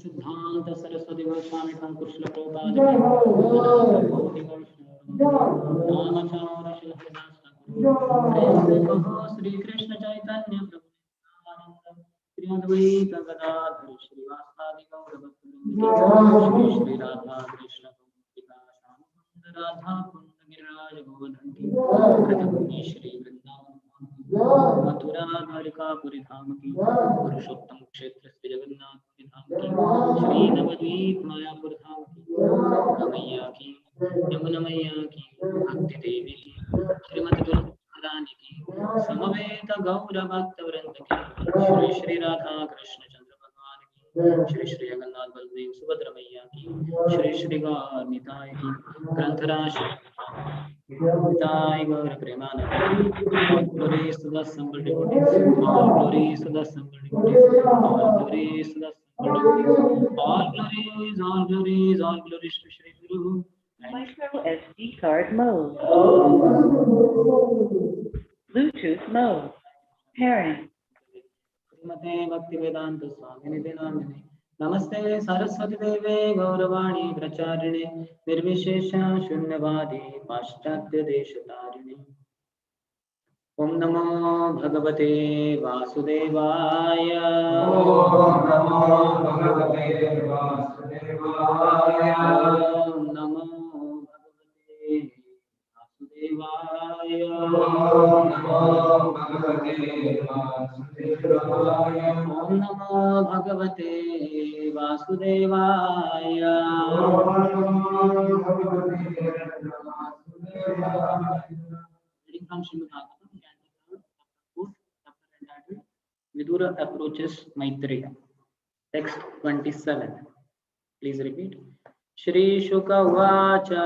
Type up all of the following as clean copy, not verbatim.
सिद्धांत सरस्वती गोस्वामी ठाकुर श्रील प्रभुपाद श्री कृष्ण चैतन्य प्रभु श्री अद्वैत गदाधर श्रीवासादि गौर भक्तवृंद श्री राधा कृष्ण राधा कुंड गिरिराज गोवर्धन की श्री वृंदावन मथुरा द्वारिकापुरी धाम की पुरुषोत्तम क्षेत्र श्री जगन्नाथ धाम की श्री नवद्वीप मायापुर धाम की मैया की यमुना मैया की भक्ति देवी की श्रीमती तुलसी महारानी की समवेत गौर भक्त वृंद की श्री श्री राधा कृष्ण चंद्र भगवान की श्री श्री जगन्नाथ बलदेव सुभद्रा मैया की श्री श्री गौर निताय की ग्रंथराज Nitai Gaur Premanand, all glories to the assembled devotees, all glories to the assembled devotees, all glories to the assembled devotees, all glories to Shri Guru. Micro SD card mode. Bluetooth mode. Pairing. Srimate Bhaktivedanta Swami Nidhinamine. Namaste Saraswati Deve Gauravani Pracharine Nirvishesha Shunyavadi Paschatya Deshatarine. Om Namo Bhagavate Vasudevaya. Om Namo Bhagavate Vasudevaya. Om Namo Bhagavate Vasudevaya. Om Namo Bhagavate Vasudevaya. Om Namo Bhagavate Vasudevaya. Reading from Srimad Bhagavatam, Canto 3, Chapter 4, entitled Vidura Approaches Maitreya. Text 27. Please repeat. Shri Shuka Vacha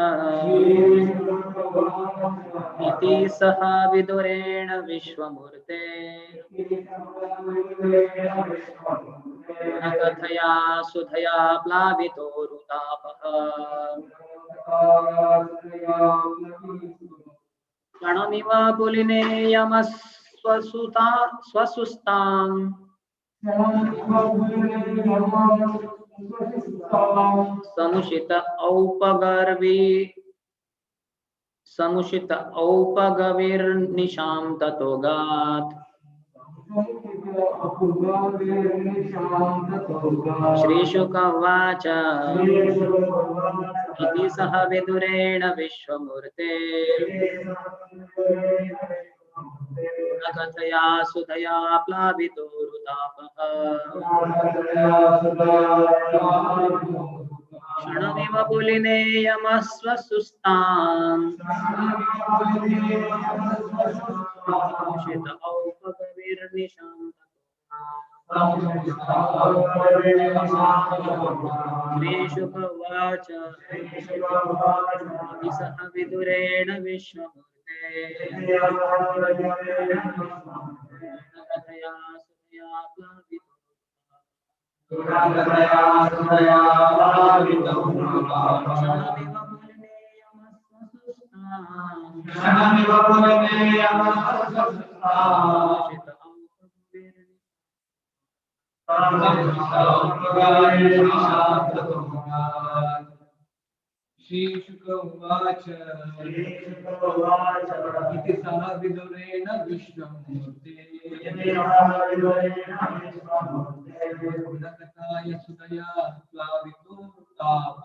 Iti Saha Vidurena Vishwamurte Nakathaya Sudhaya Plavito Rutapaha Kanamiva Puline Yamas Swasustam Samushita Aupagavir Nisham Tatogat Shri Shuka Vacha Iti Saha Vidurena Vishwamurte Nakathaya Sudhaya Plavito Rudapaha Shanamiva Puline Yamasva Sustam Shita Aupagavir Nisham Shri Shuka Vacha Isaha Vidurena Vishwamurte Nakathaya Sudhaya Plavito श्रीशुक उवाच इति सः विदुरेण विश्वमूर्ते गुणगताय सुतया प्लावितो ताप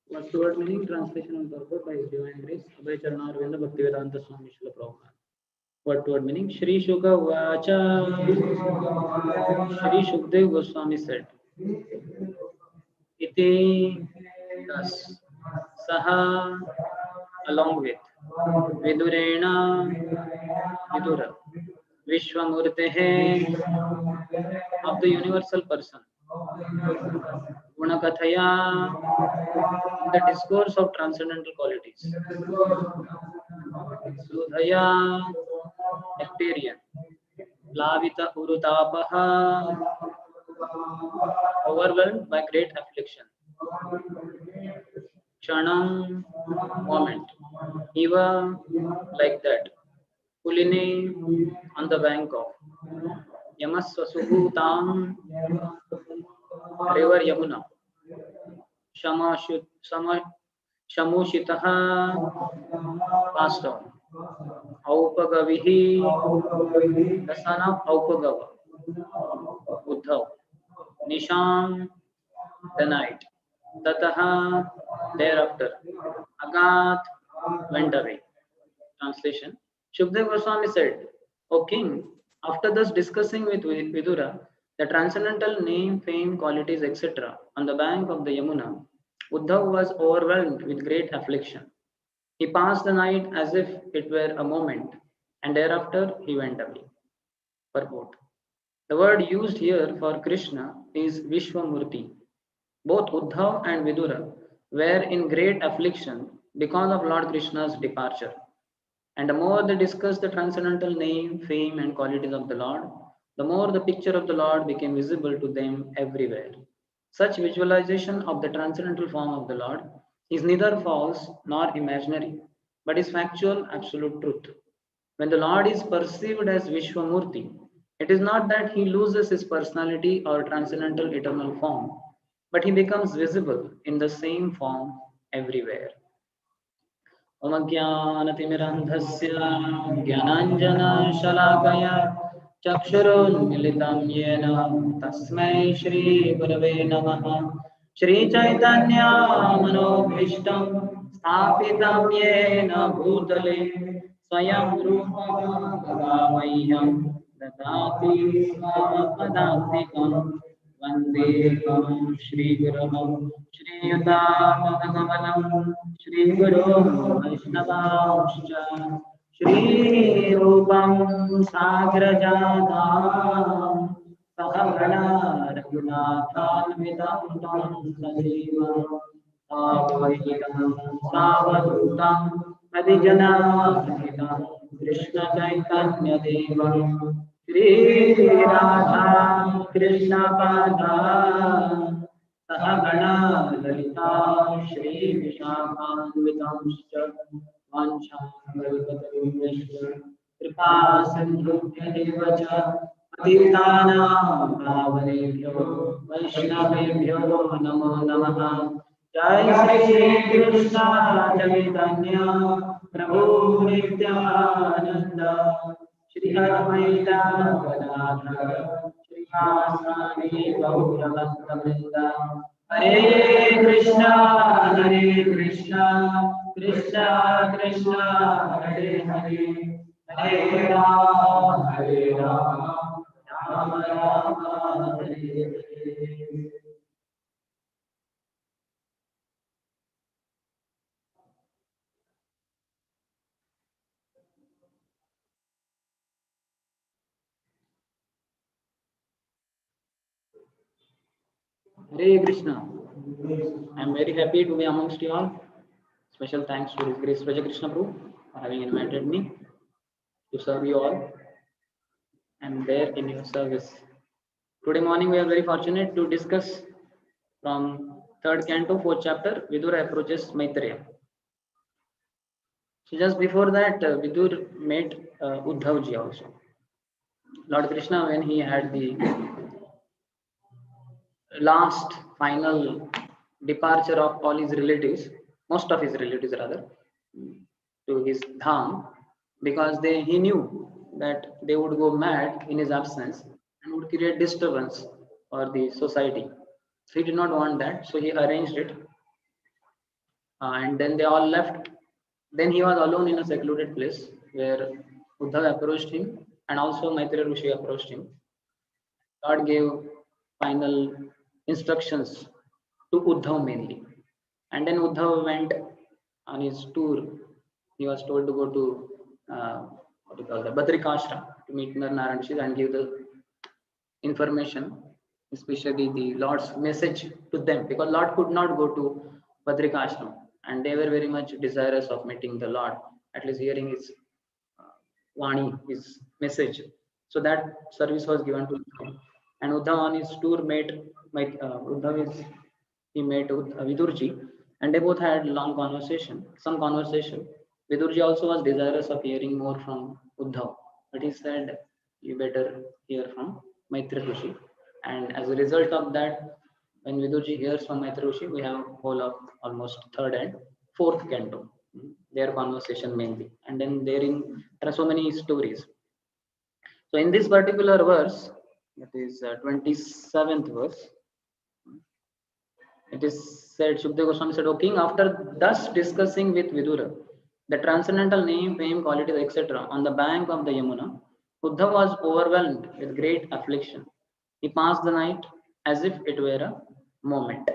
What's the word meaning? Translation and purport by His Divine Grace, Abhay Charanarvinda Bhaktivedanta Swami Srila Prabhupada. What word meaning? Shri Shuka Vacha. Shri Shukdev Goswami said, Iti, thus, Saha, along with, Vidurena, Vidura, Vishwamurtehe, of the universal person, Gunakathaya, the discourse of transcendental qualities, Sudhaya, nectarian, Lavita Urutapaha, overwhelmed by great affliction, Kshanam, moment, Eva, like that, Puline, on the bank of, Yamasvasuhutam, river Yamuna, Shamushitaha, passed on, Aupagavihi, the son of Aupagava, Uddhav, Nisham, the night, Tataha, thereafter, Agat, went away. Translation. Shukdev Goswami said, O king, after thus discussing with Vidura the transcendental name, fame, qualities, etc. on the bank of the Yamuna, Uddhav was overwhelmed with great affliction. He passed the night as if it were a moment, and thereafter he went away. Purport. The word used here for Krishna is Vishwamurti. Both Uddhav and Vidura were in great affliction because of Lord Krishna's departure. And the more they discussed the transcendental name, fame, and qualities of the Lord, the more the picture of the Lord became visible to them everywhere. Such visualization of the transcendental form of the Lord is neither false nor imaginary, but is factual, absolute truth. When the Lord is perceived as Vishwamurti, it is not that he loses his personality or transcendental eternal form, but he becomes visible in the same form everywhere. Omagyanatimirandhasya Gyananjana-shalakaya Chakshurunmilitam yena Tasmai Shri Gurave Namaha Shri Chaitanya Manobhishtam Sthapitam yena Bhutale Swayam Rupa Bhagavahyam Dadati Svapadantikam Vandeham Shri Guruvam Shri Yudhamaganam Shri Guru Vaishnavamscha Shri Rupam Sagrajadam Sahagana Raghunathanvitam Tam Sajivam Advaitam Savadutam Adijana Sahitam Krishna Chaitanya Devam Shri Radha Krishna Pada Sahagana Lalita Shri Vishakhanvitamscha Vancham Kalpatarubhyascha Kripa Sindhubhya Cha Patitanam Pavanebhyo Vaishnavebhyo Namo Namaha Jai Shri Krishna Chaitanya Prabhu Nityananda Shri Advaita Gadadhara Shri Vasani Gaurabhakta Vrinda Hare Krishna Krishna Krishna Hare Hare Hare Ram, Hare Ram, Rama Rama, Hare Hare. Hare Krishna. I am very happy to be amongst you all. Special thanks to His Grace Raja Krishna Prabhu for having invited me to serve you all. I am there in your service. Today morning we are very fortunate to discuss from third canto, fourth chapter, Vidura approaches Maitreya. So just before that, Vidur met Uddhavji also. Lord Krishna, when he had the last final departure of all his relatives, most of his relatives rather, to his dham, because he knew that they would go mad in his absence and would create disturbance for the society. So he did not want that, so he arranged it, and then they all left. Then he was alone in a secluded place where Uddhav approached him and also Maitreya Rishi approached him. God gave final instructions to Uddhav mainly. And then Uddhav went on his tour. He was told to go to what do you call that, Badrikashram, to meet Narnarayan Rishi and give the information, especially the Lord's message to them, because Lord could not go to Badrikashram and they were very much desirous of meeting the Lord, at least hearing his Vani, his message. So that service was given to him. And Uddhav on his tour he met Vidurji, and they both had long conversation, some conversation. Vidurji also was desirous of hearing more from Uddhav, but he said, "You better hear from Maitreya Rishi." And as a result of that, when Vidurji hears from Maitreya Rishi, we have whole of almost third and fourth canto, their conversation mainly, and then there are so many stories. So in this particular verse, that is 27th verse, it is said, Shukdev Goswami said, "O king, after thus discussing with Vidura the transcendental name, fame, qualities, etc., on the bank of the Yamuna, Uddhav was overwhelmed with great affliction. He passed the night as if it were a moment."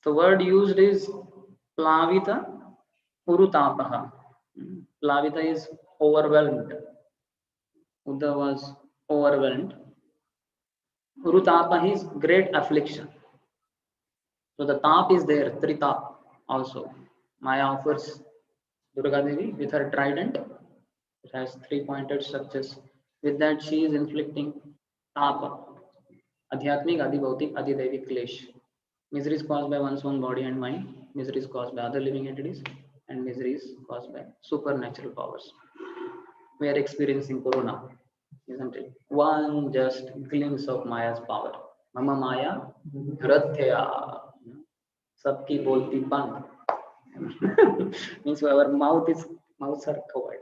The word used is Plavita Urutapaha. Plavita is overwhelmed. Uddhav was overwhelmed. Urutapa is great affliction. So the tap is there, Tritap also. Maya offers Durga Devi with her trident. It has three-pointed structures. With that, she is inflicting tapa, adhyatmic, adibhautik, adidevik klesh. Misery is caused by one's own body and mind. Misery is caused by other living entities, and misery is caused by supernatural powers. We are experiencing Corona, isn't it? One just glimpse of Maya's power. Mama Maya, Dhrathya. Sabki bolti band. Means our mouths are covered.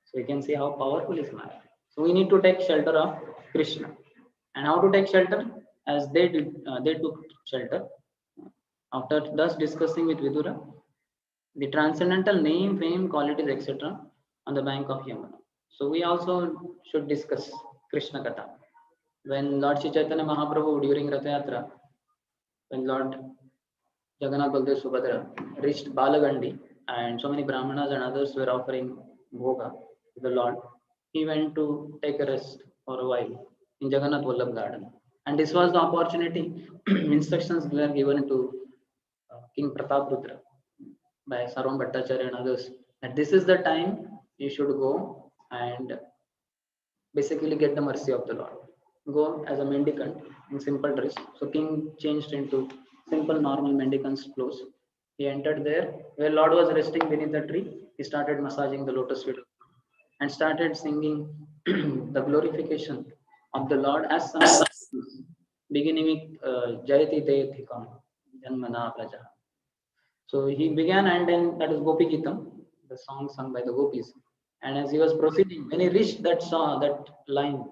So you can see how powerful is Maya. So we need to take shelter of Krishna. And how to take shelter? As they took shelter. After thus discussing with Vidura, the transcendental name, fame, qualities, etc., on the bank of Yamuna. So we also should discuss Krishna Katha. When Lord Sri Chaitanya Mahaprabhu during Ratha Yatra, when Lord Jagannath Baldev Subhadra reached Balagandi, and so many Brahmanas and others were offering bhoga to the Lord, he went to take a rest for a while in Jagannath Vallabh garden. And this was the opportunity. Instructions were given to King Pratap Rudra by Sarvam Bhattacharya and others, that this is the time you should go and basically get the mercy of the Lord. Go as a mendicant in simple dress. So king changed into simple normal mendicant's clothes. He entered there where Lord was resting beneath the tree. He started massaging the lotus feet and started singing the glorification of the Lord as some beginning with Jayati Deyathikam Janmana Praja. So he began, and then that is Gopi Gitam, the song sung by the gopis. And as he was proceeding, when he reached that song, that line,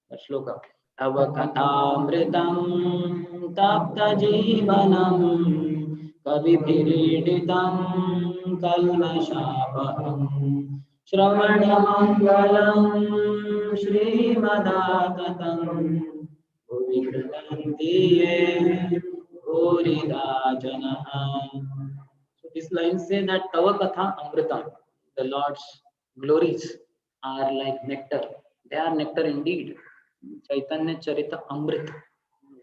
that shloka, Avakathamritam tapta jivanam kavibhiriditam kalmashapaham श्रवणमङ्गलं श्रीमदाततं भुवि गृह्णन्ति ये भूरिदा जनः. So this line says that Tava Katha Amritam, the Lord's glories are like nectar. They are nectar indeed. Chaitanya Charita Amrit.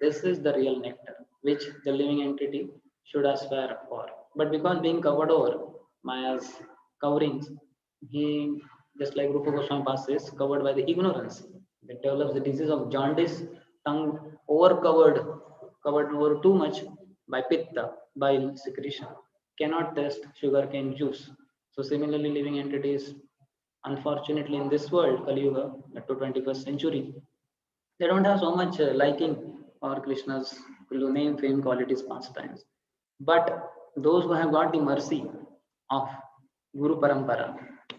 This is the real nectar which the living entity should aspire for. But because being covered over Maya's coverings, he, just like Rupa Goswami says, covered by the ignorance, that develops the disease of jaundice, tongue covered over too much by pitta, bile secretion, cannot taste sugarcane juice. So similarly, living entities, unfortunately, in this world, Kali Yuga, to 21st century, they don't have so much liking for Krishna's name, fame, qualities, pastimes. But those who have got the mercy of Guru Parampara,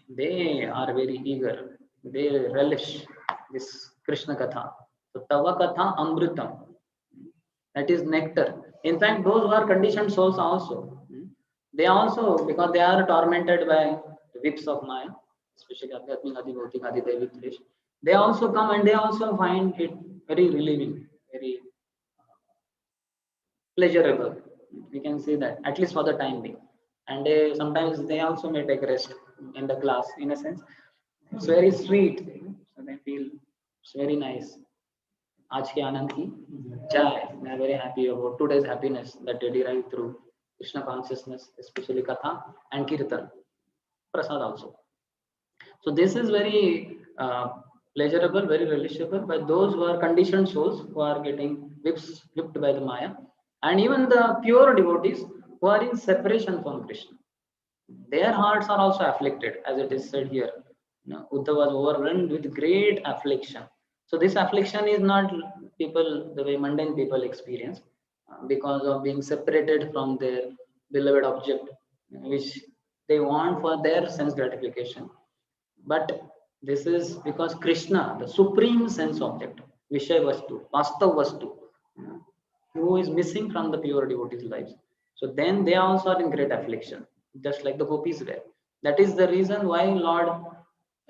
they are very eager. They relish this Krishna Katha. So Tava Katha Amritam, that is nectar. In fact, those who are conditioned souls also, they also, because they are tormented by the whips of Maya, especially Adhyatmik Adi, Bhautik Adi, Devi Krish, they also come and they also find it very relieving, very pleasurable. We can say that, at least for the time being. And sometimes they also may take rest in the class, in a sense. It's very sweet. So they feel it's very nice. आज के आनंद की जय. They are very happy about today's happiness that they derive through Krishna consciousness, especially Katha and Kirtan. Prasad also. So this is very pleasurable, very relishable by those who are conditioned souls who are getting whipped by the Maya, and even the pure devotees who are in separation from Krishna. Their hearts are also afflicted, as it is said here. Uddhava was overrun with great affliction. So this affliction is not people the way mundane people experience because of being separated from their beloved object, which they want for their sense gratification. But this is because Krishna, the supreme sense object, Vishay Vastu, Vastav Vastu, who is missing from the pure devotees' lives. So then they also are in great affliction, just like the gopis were. That is the reason why Lord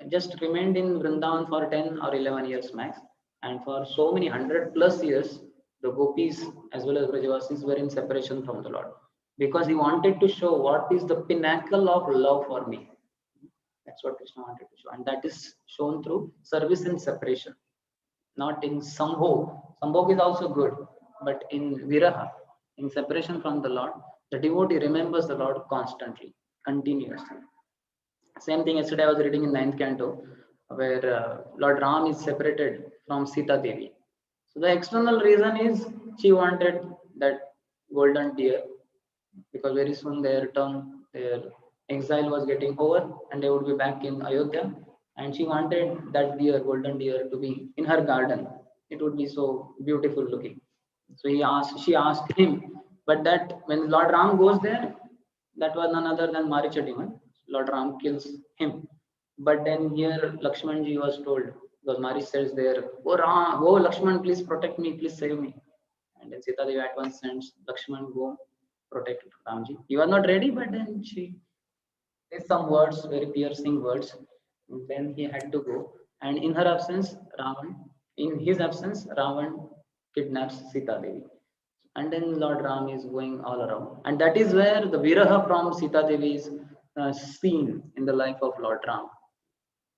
just remained in Vrindavan for 10 or 11 years max. And for so many 100+ years, the gopis as well as Brajavasis were in separation from the Lord. Because he wanted to show what is the pinnacle of love for me. That's what Krishna wanted to show. And that is shown through service and separation, not in Sambhog. Sambhog is also good, but in Viraha, in separation from the Lord, the devotee remembers the Lord constantly, continuously. Same thing yesterday I was reading in 9th canto, where Lord Ram is separated from Sita Devi. So the external reason is she wanted that golden deer, because very soon their exile was getting over and they would be back in Ayodhya, and she wanted that deer, golden deer, to be in her garden. It would be so beautiful looking. So she asked him, but that when Lord Ram goes there, that was none other than Maricha demon. Lord Ram kills him. But then here Lakshmanji was told, because Maricha says there, oh Ram, oh Lakshman, please protect me, please save me. And then Sita Devi at once sends Lakshman go protect Ramji. He was not ready, but then she said some words, very piercing words. And then he had to go. And in her absence, in his absence, Ravan kidnaps Sita Devi. And then Lord Ram is going all around. And that is where the Viraha from Sita Devi is seen in the life of Lord Ram.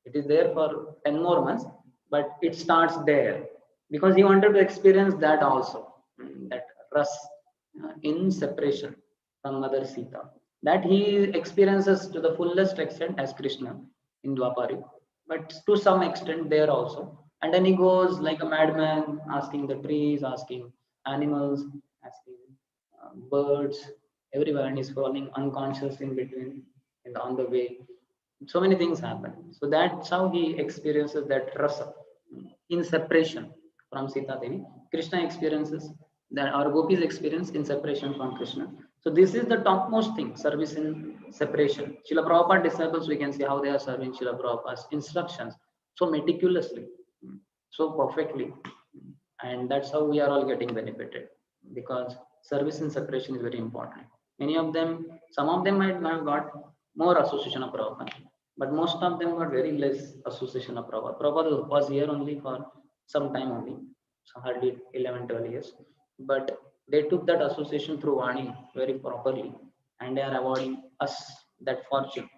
It is there for 10 more months, but it starts there because he wanted to experience that also, that ras in separation from Mother Sita. That he experiences to the fullest extent as Krishna in Dwapari, but to some extent there also. And then he goes like a madman, asking the trees, asking animals, asking birds, everywhere, and he's falling unconscious in between, on the way. So many things happen. So that's how he experiences that rasa in separation from Sita Devi. Krishna experiences that our gopis experience in separation from Krishna. So this is the topmost thing, service in separation. Srila Prabhupada disciples, we can see how they are serving Srila Prabhupada's instructions so meticulously, so perfectly. And that's how we are all getting benefited, because service in separation is very important. Many of them, some of them might have got more association of Prabhupada, but most of them got very less association of Prabhupada. Prabhupada was here only for some time only, so hardly 11, 12 years. But they took that association through Vani very properly, and they are awarding us that fortune.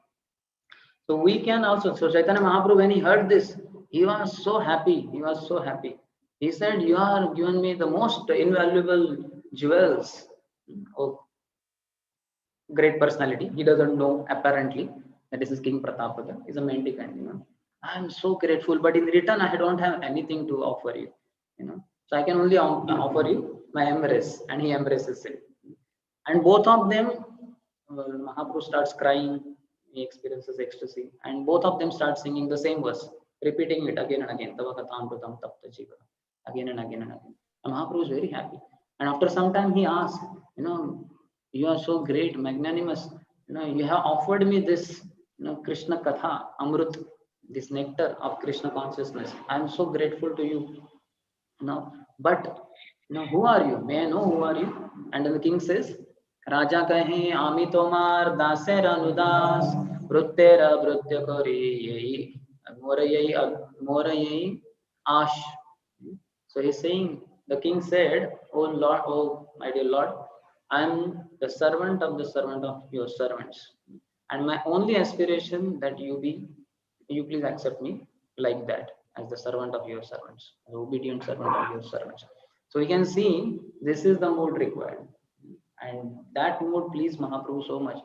So we can also, so Chaitanya Mahaprabhu, when he heard this, he was so happy. He was so happy. He said, "You are given me the most invaluable jewels of great personality." He doesn't know apparently that this is King Pratapada. He's a mendicant, I'm so grateful, but in return, I don't have anything to offer you, So I can only offer you my embrace, and he embraces it. And both of them, Mahaprabhu starts crying, he experiences ecstasy, and both of them start singing the same verse, repeating it again and again. Tava katamrutam tapta jiva, again and again and again. And Mahaprabhu is very happy. And after some time, he asked, you are so great, magnanimous. You have offered me this, Krishna Katha, Amrut, this nectar of Krishna consciousness. I am so grateful to you. But who are you? May I know who are you? And then the king says, Raja kahe ami tomar daser anudas vruttera vrutya kori morayai ash. So he's saying, the king said, "Oh Lord, oh my dear Lord, I am the servant of your servants, and my only aspiration that you please accept me like that as the servant of your servants, the obedient servant of your servants." So we can see this is the mood required, and that mood pleased Mahaprabhu so much.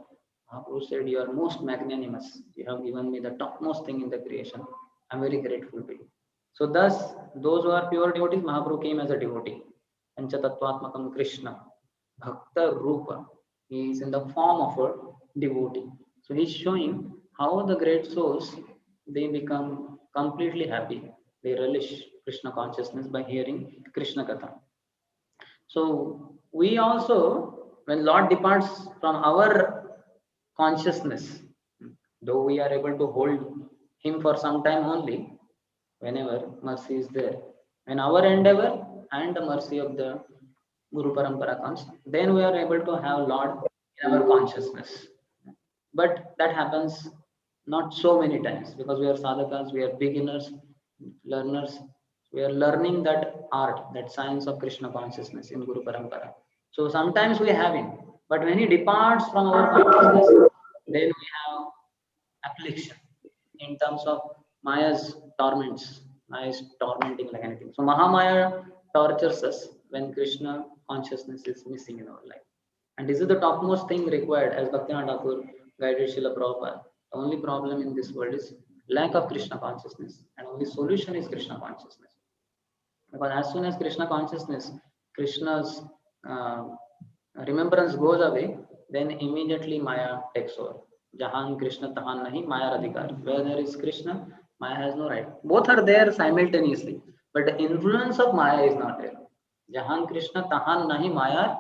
Mahaprabhu said, "You are most magnanimous. You have given me the topmost thing in the creation. I'm very grateful to you." So thus, those who are pure devotees, Mahaprabhu came as a devotee. Panchatattvatmakam Krishna, Bhakta Rupa. He is in the form of a devotee. So he's showing how the great souls, they become completely happy. They relish Krishna consciousness by hearing Krishna Katha. So we also, when Lord departs from our consciousness, though we are able to hold him for some time only, whenever mercy is there, when our endeavor and the mercy of the Guru Parampara comes, then we are able to have Lord in our consciousness. But that happens not so many times, because we are sadhakas, we are beginners, learners. We are learning that art, that science of Krishna consciousness in Guru Parampara. So sometimes we have him, but when he departs from our consciousness, then we have affliction in terms of Maya's torments. Maya is tormenting like anything. So Mahamaya tortures us when Krishna consciousness is missing in our life. And this is the topmost thing required, as Bhaktivinoda Thakur guided Srila Prabhupada. The only problem in this world is lack of Krishna consciousness, and only solution is Krishna consciousness. Because as soon as Krishna consciousness, Krishna's uh, remembrance goes away, then immediately Maya takes over. Jahan Krishna Tahan Nahi Maya Radhikar. Where there is Krishna, Maya has no right. Both are there simultaneously, but the influence of Maya is not there. Jahan Krishna Tahan Nahi Maya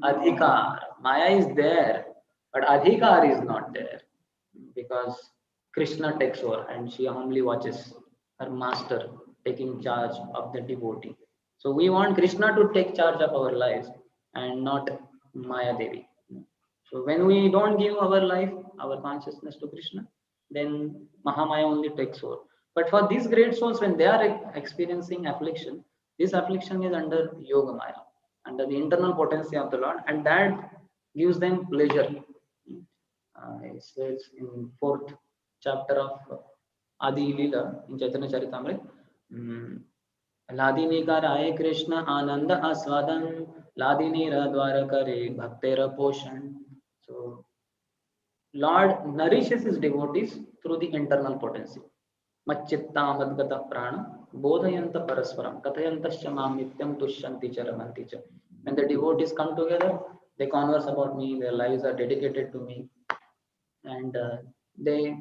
Adhikar. Maya is there, but Adhikar is not there, because Krishna takes over and she humbly watches her master taking charge of the devotee. So we want Krishna to take charge of our lives and not Maya Devi. So when we don't give our life, our consciousness to Krishna, then Mahamaya only takes over. But for these great souls, when they are experiencing affliction, this affliction is under Yoga Maya, under the internal potency of the Lord, and that gives them pleasure. It says in 4th chapter of Adi Lila in Chaitanya Charitamrita, Ladini का राय कृष्ण आनंद आस्वादन लादिनी द्वार करे भक्तेर पोषण. So Lord nourishes his devotees through the internal potency. Macchitta madgata prana bodhayanta parasparam kathayantascha mam nityam tushyanti charamanti cha. When the devotees come together, they converse about me, their lives are dedicated to me, and they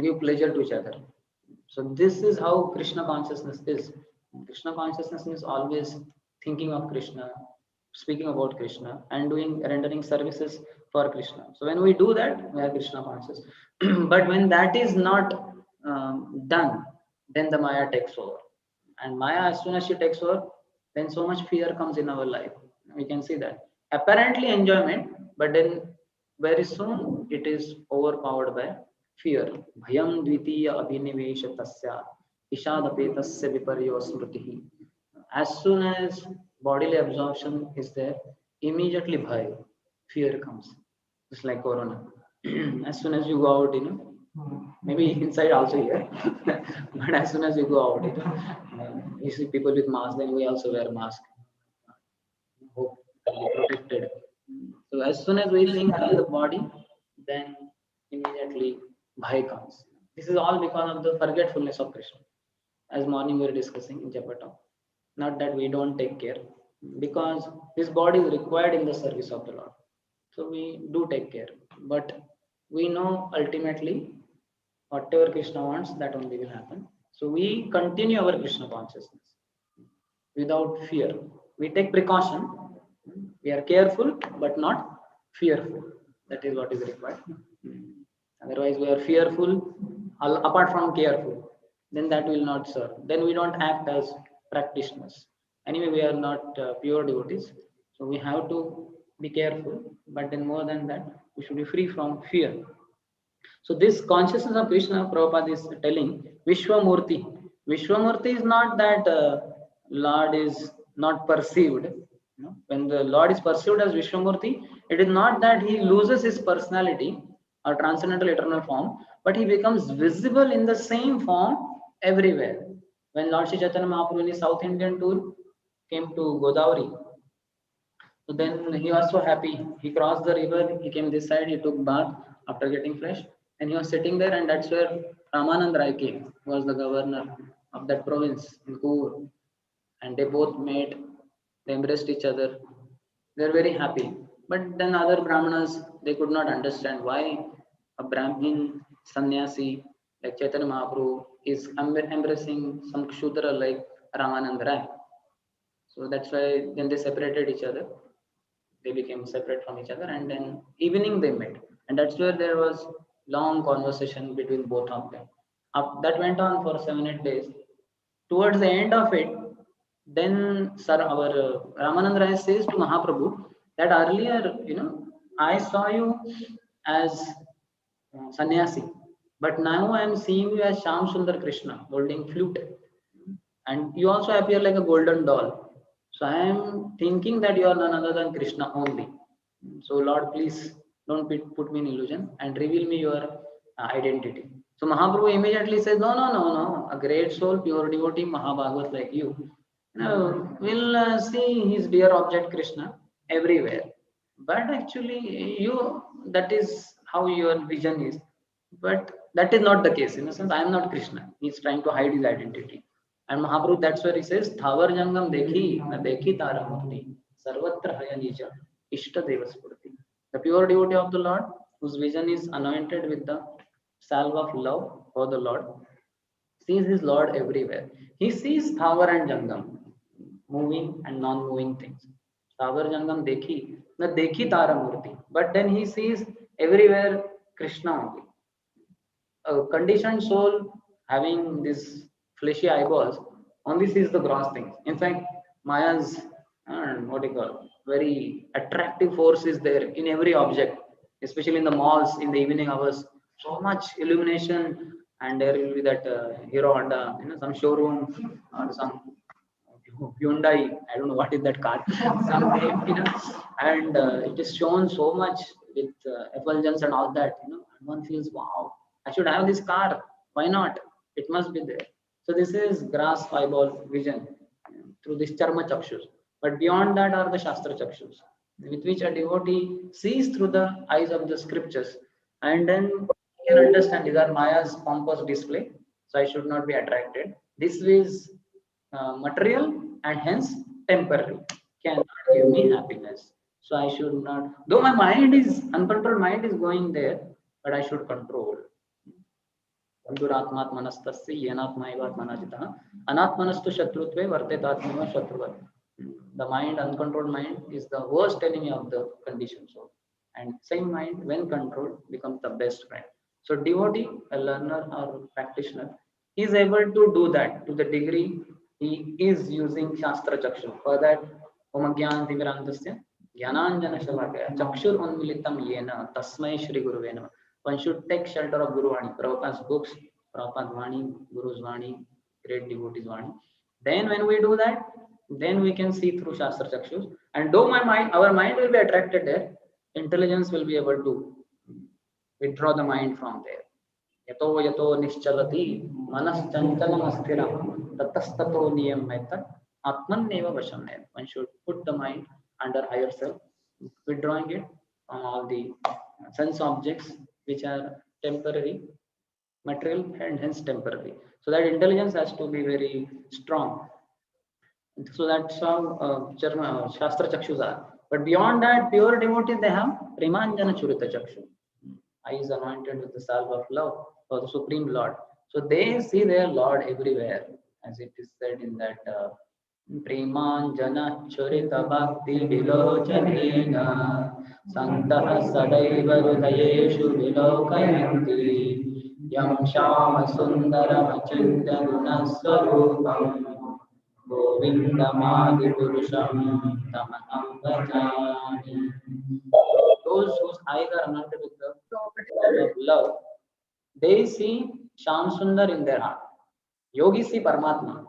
give pleasure to each other. So this is how Krishna consciousness is. Krishna consciousness is always thinking of Krishna, speaking about Krishna, and doing rendering services for Krishna. So when we do that, we are Krishna conscious. But when that is not done, then the Maya takes over. And Maya, as soon as she takes over, then so much fear comes in our life. We can see that. Apparently enjoyment, but then very soon it is overpowered by fear. Bhayam dvitiya abhinivesh tasya ishadapetasya viparyo smritihi. As soon as bodily absorption is there, immediately bhay, fear comes. Just like corona. As soon as you go out, maybe inside also here, but as soon as you go out, you see people with masks, then we also wear mask. Hope to be protected. So as soon as we think of the body, then immediately bhai comes. This is all because of the forgetfulness of Krishna. As morning we were discussing in Japata. Not that we don't take care, because this body is required in the service of the Lord. So we do take care. But we know ultimately whatever Krishna wants, that only will happen. So we continue our Krishna consciousness without fear. We take precaution. We are careful, but not fearful. That is what is required. Otherwise, we are fearful, apart from careful. Then that will not serve. Then we don't act as practitioners. Anyway, we are not pure devotees. So we have to be careful. But then more than that, we should be free from fear. So this consciousness of Krishna, Prabhupada is telling Vishwamurti. Vishwamurti is not that Lord is not perceived. When the Lord is perceived as Vishwamurti, it is not that he loses his personality or transcendental eternal form, but he becomes visible in the same form everywhere. When Lord Sri Chaitanya Mahaprabhu in his South Indian tour came to Godavari, so then he was so happy. He crossed the river, he came this side, he took bath after getting fresh, and he was sitting there, and that's where Ramanand Rai came, who was the governor of that province in Kur. And they both met, they embraced each other. They were very happy. But then other Brahmanas, they could not understand why a Brahmin sannyasi like Chaitanya Mahaprabhu is embracing some Kshudra like Ramanand Rai. So that's why then they separated each other. They became separate from each other, and then evening they met, and that's where there was long conversation between both of them. That went on for 7 8 days. Towards the end of it, then Sir, our Ramanand Rai says to Mahaprabhu that earlier, I saw you as sannyasi, but now I am seeing you as Sham Sundar Krishna holding flute, and you also appear like a golden doll. So I am thinking that you are none other than Krishna only. So Lord, please don't put me in illusion and reveal me your identity. So Mahaprabhu immediately says, no, no, no, no. A great soul, pure devotee, Mahabhagavat like you, will see his dear object Krishna everywhere. But actually, that is how your vision is. But that is not the case. In a sense, I am not Krishna. He is trying to hide his identity. And Mahaprabhu, that's where he says, Thavar Jangam Dekhi, na Dekhi Tara Murti, Sarvatra Hayanija, Ishta Devaspurti. The pure devotee of the Lord, whose vision is anointed with the salve of love for the Lord, sees his Lord everywhere. He sees Thavar and Jangam, moving and non-moving things. Thavar Jangam Dekhi, na Dekhi Tara Murti. But then he sees everywhere Krishna only. A conditioned soul having these fleshy eyeballs only sees the gross things. In fact, Maya's what do you call very attractive force is there in every object, especially in the malls in the evening hours. So much illumination, and there will be that Hero Honda, some showroom or some Hyundai. I don't know what is that car. Some name, and it is shown so much with effulgence and all that. And one feels, wow, I should have this car. Why not? It must be there. So this is grass eyeball vision through this charma chakshus. But beyond that are the shastra chakshus, with which a devotee sees through the eyes of the scriptures, and then he can understand these are Maya's pompous display. So I should not be attracted. This is material and hence temporary, cannot give me happiness. So I should not, though my mind is uncontrolled, mind is going there, but I should control. बंधुरात्मात्मनस्तस्य येनात्मैवात्मनाजितः अनात्मनस्तु शत्रुत्वे वर्तेतात्मैव शत्रुवत्. The mind, uncontrolled mind, is the worst enemy of the conditioned soul, and same mind, when controlled, becomes the best friend. So devotee, a learner or practitioner, is able to do that to the degree he is using shastra chakshu. For that, Om Jnanatimirandasya Jnananjana Shalakaya Chakshur Unmilitam Yena Tasmai Shri Guruve Namah. One should take shelter of Guru Vani, Prabhupada's books, Prabhupada's Vani, Guru's Vani, great devotees Vani. Then when we do that, then we can see through Shastra Chakshus. And though our mind will be attracted there, intelligence will be able to withdraw the mind from there. यतो यतो निश्चलति मनश्चञ्चलमस्थिरं ततस्ततो नियम्यत आत्मन्नेव वशं नयेत्. One should put the mind under higher self, withdrawing it from all the sense objects which are temporary, material and hence temporary. So that intelligence has to be very strong. So that's how Shastra Chakshus are. But beyond that, pure devotees, they have Premanjana Churita Chakshu. Eyes anointed with the salve of love for the Supreme Lord. So they see their Lord everywhere, as it is said in that Premanjana Churita Bhakti Vilochanena Santaha Sadaiva Hridayeshu Vilokayanti Yam Shama Sundaram Achinta Gunaswarupam Govindamadi Purusham Tamaham Bhajami. Those whose eyes are anointed with the love of love, they see Sham Sundar in their heart. Yogis see Paramatma,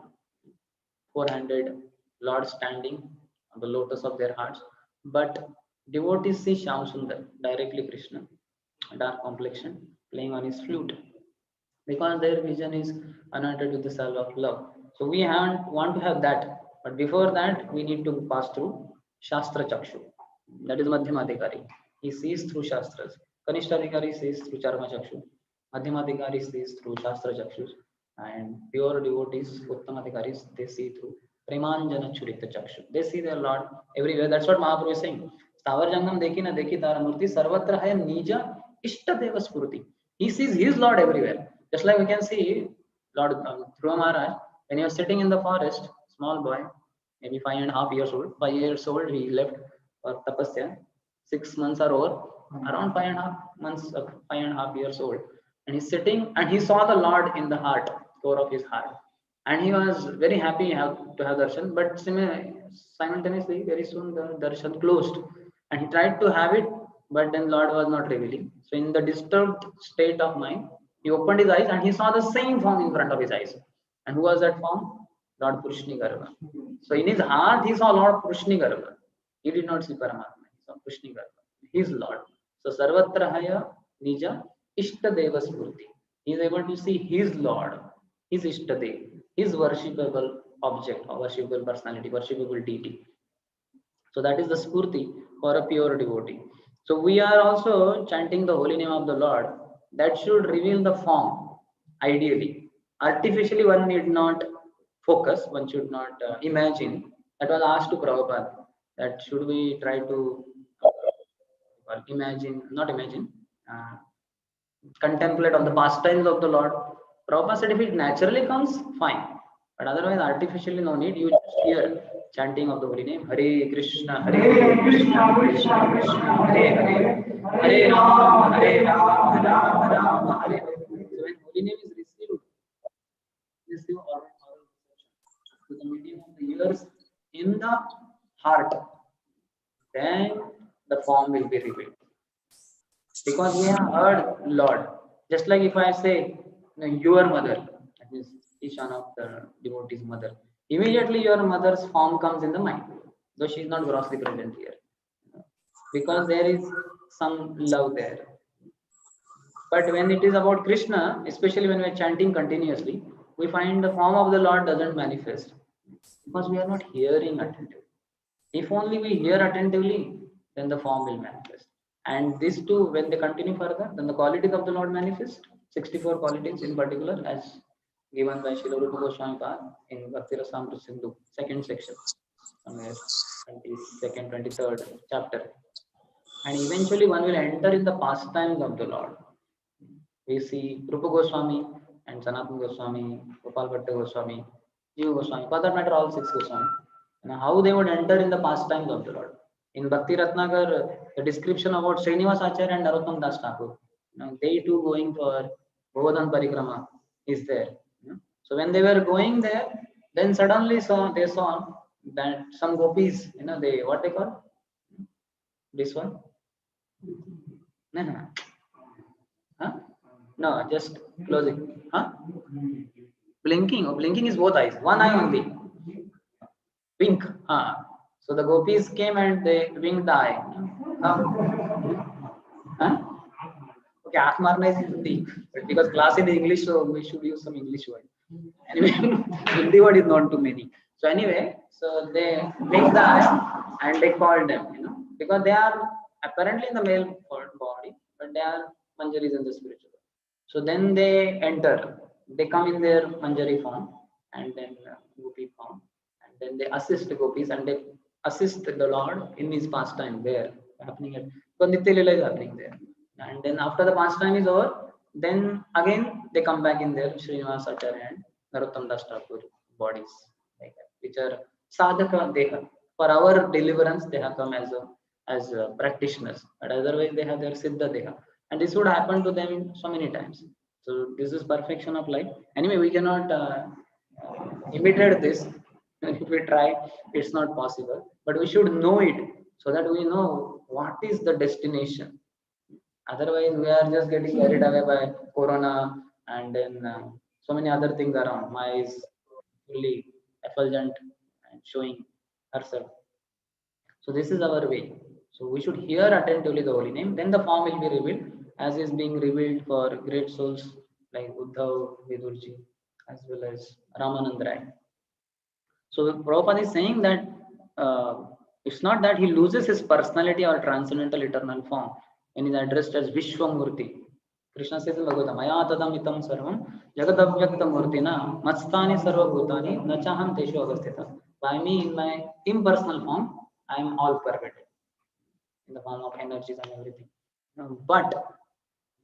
four-handed Lord standing on the lotus of their hearts. But devotees see Sham Sundar, directly Krishna, dark complexion, playing on his flute, because their vision is anointed with the salve of love. So we want to have that, but before that we need to pass through Shastra Chakshu. That is Madhyamadhikari. He sees through Shastras. Kanishtadhikari sees through Charma Chakshu. Madhyamadhikari sees through Shastra Chakshus. And pure devotees, Uttamadhikaris, they see through Premanjana Churita Chakshu. They see their Lord everywhere. That's what Mahaprabhu is saying. Stavar Jangam dekhi na dekhi tara murti sarvatra hai nija ishta deva spurti. He sees his Lord everywhere. Just like we can see Lord Dhruva Maharaj, when he was sitting in the forest, small boy, maybe 5.5 years old. 5 years old, he left for tapasya. 6 months are over, around 5.5 months, 5.5 years old. And he's sitting and he saw the Lord in the heart, core of his heart. And he was very happy to have darshan, but simultaneously, very soon the darshan closed. And he tried to have it, but then Lord was not revealing. So in the disturbed state of mind, he opened his eyes and he saw the same form in front of his eyes. And who was that form? Lord Purushni Garva. So in his heart, he saw Lord Purushni Garva. He did not see Paramatma. He saw Purushni Garva, his Lord. So Sarvatra Haya Nija Ishta Deva Spurti. He is able to see his Lord, his Ishtadev, his worshipable object or worshipable personality, worshipable deity. So that is the Spurti for a pure devotee. So we are also chanting the holy name of the Lord. That should reveal the form, ideally. Artificially, one need not focus, one should not imagine. That was asked to Prabhupada, that should we try to contemplate on the pastimes of the Lord. Prabhupada said if it naturally comes, fine. But otherwise, artificially, no need. You just hear chanting of the holy name. Hare Krishna, Hare Krishna, Krishna Krishna, Hare Hare, Hare Rama, Hare Rama, Rama Rama, Hare Hare. So when holy name is receive oral perception to the medium of the ears in the heart, then the form will be revealed. Because we have heard Lord. Just like if I say, your mother, that means each one of the devotee's mother, immediately your mother's form comes in the mind, though she is not grossly present here. Because there is some love there. But when it is about Krishna, especially when we are chanting continuously, we find the form of the Lord doesn't manifest. Because we are not hearing attentively. If only we hear attentively, then the form will manifest. And these two, when they continue further, then the qualities of the Lord manifest. 64 qualities in particular, as given by Srila Rupa Goswami in Bhakti Rasamrita Sindhu, second section, somewhere 22nd, 23rd chapter. And eventually one will enter in the pastimes of the Lord. We see Rupa Goswami and Sanatana Goswami, Gopal Bhatta Goswami, Jiva Goswami, for that matter, all 6 Goswami. And how they would enter in the pastimes of the Lord. In Bhakti Ratnakar, the description about Srinivas Acharya and Narottam Das Thakur, they too going for Govardhan Parikrama is there. So when they were going there, then suddenly they saw that some gopis, they, what they call? This one? No. Huh? No, just close it. Huh? Blinking. Oh, blinking is both eyes. One eye only. Wink. So the gopis came and they winked the eye. Huh? Okay, आँख मारना is Hindi, but because class in English, so we should use some English word. Anyway, Hindi word is known to many. So anyway, so they winked the eye and they called them, because they are apparently in the male body, but they are manjaris in the spiritual. So then they enter. They come in their manjari form and then gopi form, and then they assist the gopis and they assist the Lord in his pastime there happening at because Nitya Leela is happening there. And then after the pastime is over, then again they come back in their Srinivas Acharya and Narottam Das Thakur bodies, like that, which are sadhaka deha. For our deliverance, they have come as practitioners, but otherwise they have their siddha deha, and this would happen to them so many times. So this is perfection of life. Anyway, we cannot imitate this. If we try, it's not possible. But we should know it so that we know what is the destination. Otherwise, we are just getting carried away by corona and then so many other things around. Maya is fully effulgent and showing herself. So this is our way. So we should hear attentively the holy name. Then the form will be revealed, as is being revealed for great souls like Uddhav, Vidurji, as well as Ramanand Rai. So Prabhupada is saying that it's not that he loses his personality or transcendental eternal form when he is addressed as Vishwamurti. Krishna says in Bhagavatam, Maya tadam itam sarvam jagadavyaktam murtina matstani sarvabhutani nachaham teshu avastita. By me, in my impersonal form, I am all pervaded in the form of energies and everything. But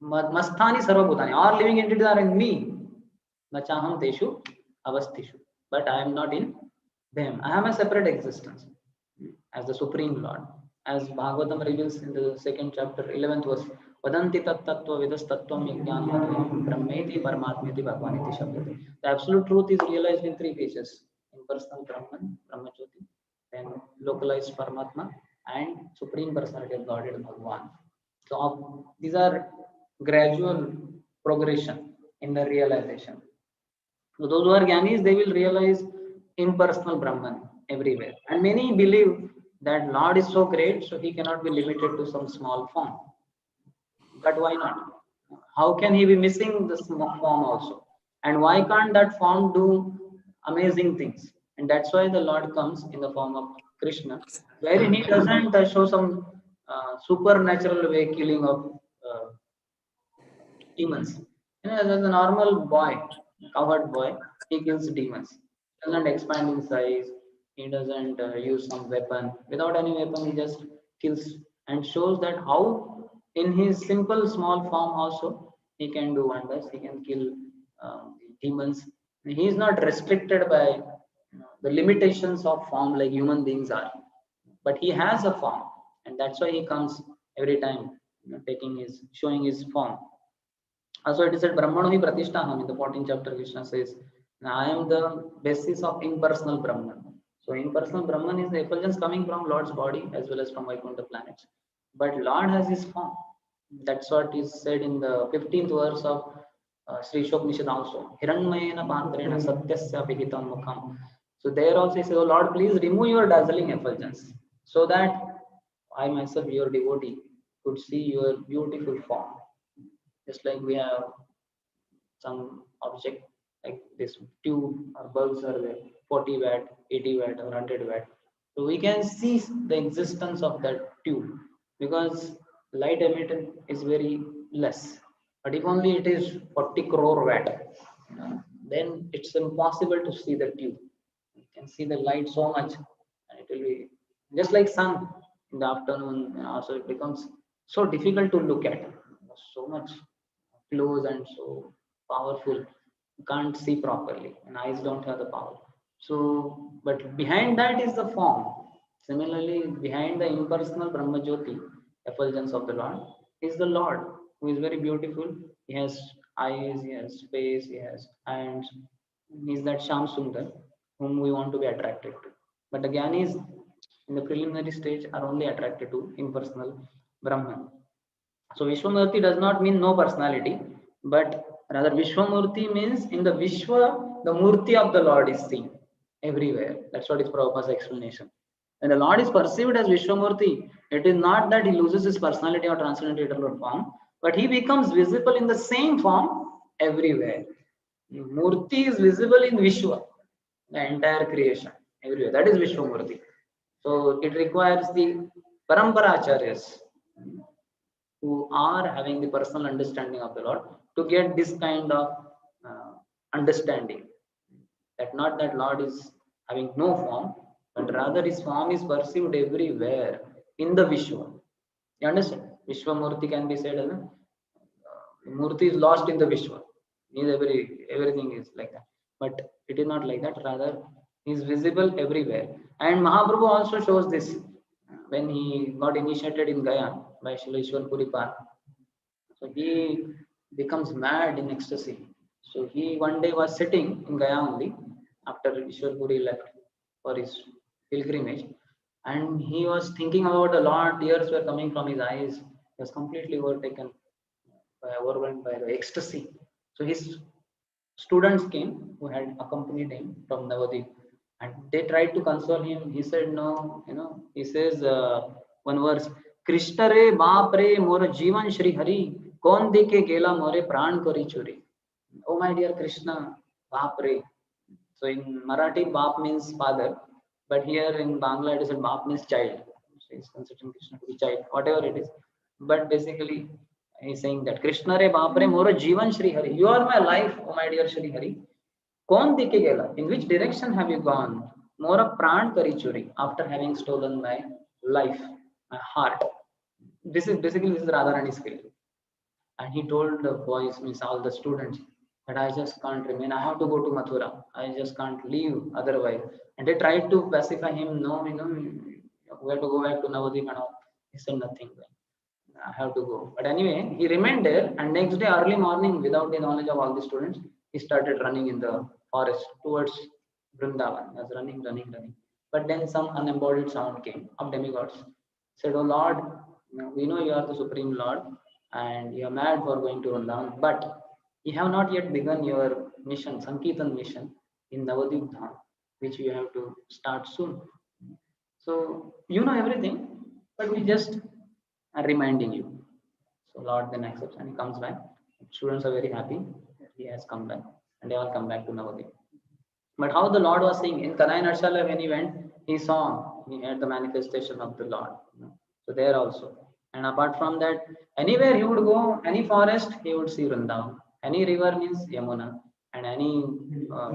Mastani sarvabhutani, all living entities are in me. Nachaham teshu avastishu. But I am not in them. I have a separate existence as the Supreme Lord. As Bhagavatam reveals in the second chapter, 11th verse, Vadanti tat tattva vidas tattvam yajnana madhyam brahmeti paramatmeti bhagwaniti shabdati. The absolute truth is realized in three phases: impersonal Brahman, Brahmajyoti, then localized Paramatma, and Supreme Personality of Godhead, Bhagwan. So these are gradual progression in the realization. So those who are Gyanis, they will realize impersonal Brahman everywhere. And many believe that Lord is so great, so he cannot be limited to some small form. But why not? How can he be missing the small form also? And why can't that form do amazing things? And that's why the Lord comes in the form of Krishna, wherein he doesn't show some supernatural way killing of demons. As a normal boy, coward boy, he kills demons. He doesn't expand in size. He doesn't use some weapon. Without any weapon, he just kills and shows that how, in his simple small form, also he can do wonders. He can kill demons. He is not restricted by the limitations of form like human beings are. But he has a form, and that's why he comes every time, taking his showing his form. Also, it is said, Brahmano hi pratishtaham in the 14th chapter. Krishna says, I am the basis of impersonal Brahman. So, impersonal Brahman is the effulgence coming from Lord's body as well as from Vaikuntha planets. But Lord has his form. That's what is said in the 15th verse of Sri Shoknishad also. Hiranmayena pantrena satyasya vihitam mukham. So, there also he says, oh Lord, please remove your dazzling effulgence so that I myself, your devotee, could see your beautiful form. Just like we have some object like this tube or bulbs are there, 40 watt, 80 watt or 100 watt. So we can see the existence of that tube because light emitted is very less. But if only it is 40 crore watt, then it's impossible to see the tube. You can see the light so much and it will be just like sun in the afternoon. Also it becomes so difficult to look at. So much close and so powerful, you can't see properly and eyes don't have the power. So but behind that is the form. Similarly, behind the impersonal Brahma Jyoti, effulgence of the Lord, is the Lord, who is very beautiful. He has eyes, he has face, he has hands. He is that Sham Sundar whom we want to be attracted to. But the Gyanis in the preliminary stage are only attracted to impersonal Brahman. So Vishwamurti does not mean no personality, but rather Vishwamurti means in the Vishwa, the Murti of the Lord is seen everywhere. That's what is Prabhupada's explanation. When the Lord is perceived as Vishwamurti, it is not that he loses his personality or transcendental form, but he becomes visible in the same form everywhere. Murti is visible in Vishwa, the entire creation, everywhere. That is Vishwamurti. So it requires the Parampara Acharyas who are having the personal understanding of the Lord to get this kind of uh, understanding. That not that Lord is having no form, but rather his form is perceived everywhere in the Vishwa. You understand? Vishwamurti can be said as a Murti is lost in the Vishwa. Everything is like that. But it is not like that. Rather, he is visible everywhere. And Mahaprabhu also shows this when he got initiated in Gaya by Shileshwar Puripal. So he becomes mad in ecstasy. So he one day was sitting in Gaya only after Ishwar Puri left for his pilgrimage. And he was thinking about a lot, tears were coming from his eyes. He was completely overwhelmed by the ecstasy. So his students came who had accompanied him from Navadip and they tried to console him. He said, no, he says one verse, Krishna re baap re mor jivan Shri Hari, kon deke gela more pran kori churi. Oh my dear Krishna, baap re. So in Marathi, baap means father, but here in Bangla it is said baap means child. So he's considering Krishna to be child, whatever it is. But basically, he's saying that Krishna re baap re mora jivan Shri Hari. You are my life, oh my dear Shri Hari. Kon dike gela? In which direction have you gone? Mora pran kari churi after having stolen my life, my heart. This is Radharani's skill. And he told the boys, means all the students, that I just can't remain. I have to go to Mathura. I just can't leave otherwise. And they tried to pacify him. No, we have to go back to Navadip and all. He said nothing. I have to go. But anyway, he remained there. And next day, early morning, without the knowledge of all the students, he started running in the forest towards Vrindavan. He was running. But then some unembodied sound came of demigods. Said, "Oh Lord, we know you are the Supreme Lord and you are mad for going to Vrindavan, but you have not yet begun your mission, Sankirtan mission in Navadip Dham, which you have to start soon. So you know everything, but we just are reminding you." So Lord then accepts and he comes back. Students are very happy that he has come back and they all come back to Navadip. But how the Lord was seeing in Kanai Narshala when he went, he had the manifestation of the Lord. So there also. And apart from that, anywhere he would go, any forest, he would see Vrindavan. Any river means Yamuna, and any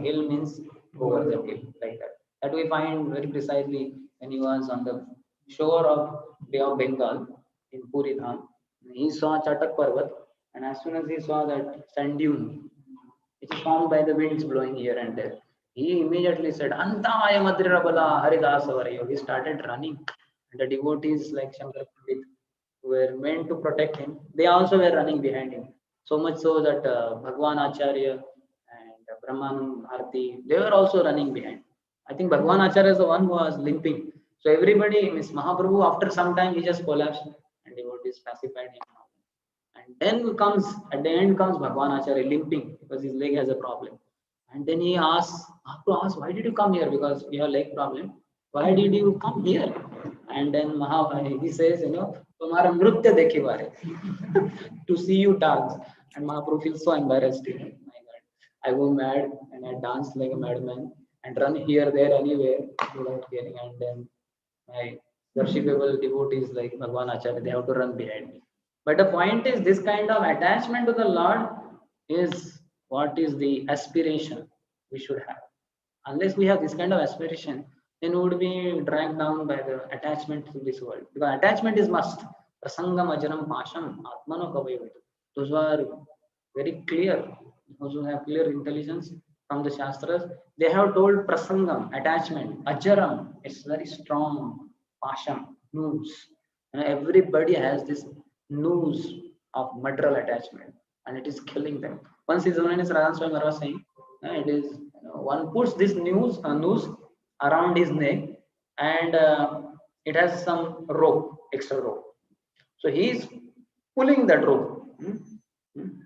hill means Govardhan hill, like that. That we find very precisely when he was on the shore of Bay of Bengal in Puri Dham. He saw Chatak Parvat, and as soon as he saw that sand dune, which is formed by the winds blowing here and there, he immediately said, Antaya Madrirabala Haridasavarayo. He started running. And the devotees like Shankar Pandit were meant to protect him. They also were running behind him. So much so that Bhagwan Acharya and Brahman Bharati, they were also running behind. I think Bhagwan Acharya is the one who was limping. So everybody, Miss Mahaprabhu, after some time, he just collapsed and devotees pacified him. And then at the end comes Bhagwan Acharya limping because his leg has a problem. And then he asks, Mahaprabhu asks, why did you come here? Because you have leg problem. Why did you come here? And then he says, Tumhara nritya dekhe bare. To see you dance. And Mahaprabhu feels so embarrassed. My God. I go mad and I dance like a madman and run here, there, anywhere without caring. And then my worshipable devotees like Bhagwan Acharya, they have to run behind me. But the point is, this kind of attachment to the Lord is what is the aspiration we should have. Unless we have this kind of aspiration, then we would be dragged down by the attachment to this world. Because attachment is must. Prasangam ajaram pasham atmano kavayo. Those who are very clear, those who have clear intelligence from the Shastras, they have told prasangam, attachment, ajaram, it's very strong, pasham, noose. Everybody has this noose of material attachment and it is killing them. Once his Holiness Radha Swami was saying, it is one puts this noose around his neck and it has some rope, extra rope. So he is pulling that rope.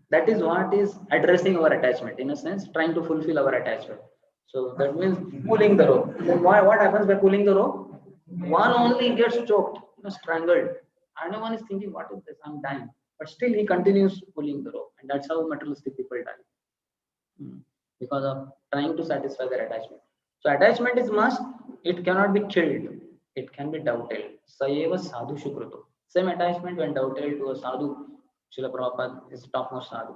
That is what is addressing our attachment, in a sense, trying to fulfill our attachment. So that means pulling the rope. Then what happens by pulling the rope? One only gets choked, strangled. And one is thinking, what is this? I'm dying. But still he continues pulling the rope. And that's how materialistic people die. Because of trying to satisfy their attachment. So attachment is must, it cannot be chilled, it can be dovetailed. Sayeva sadhu shukruto. Same attachment when dovetailed to a sadhu, Srila Prabhupada is topmost sadhu.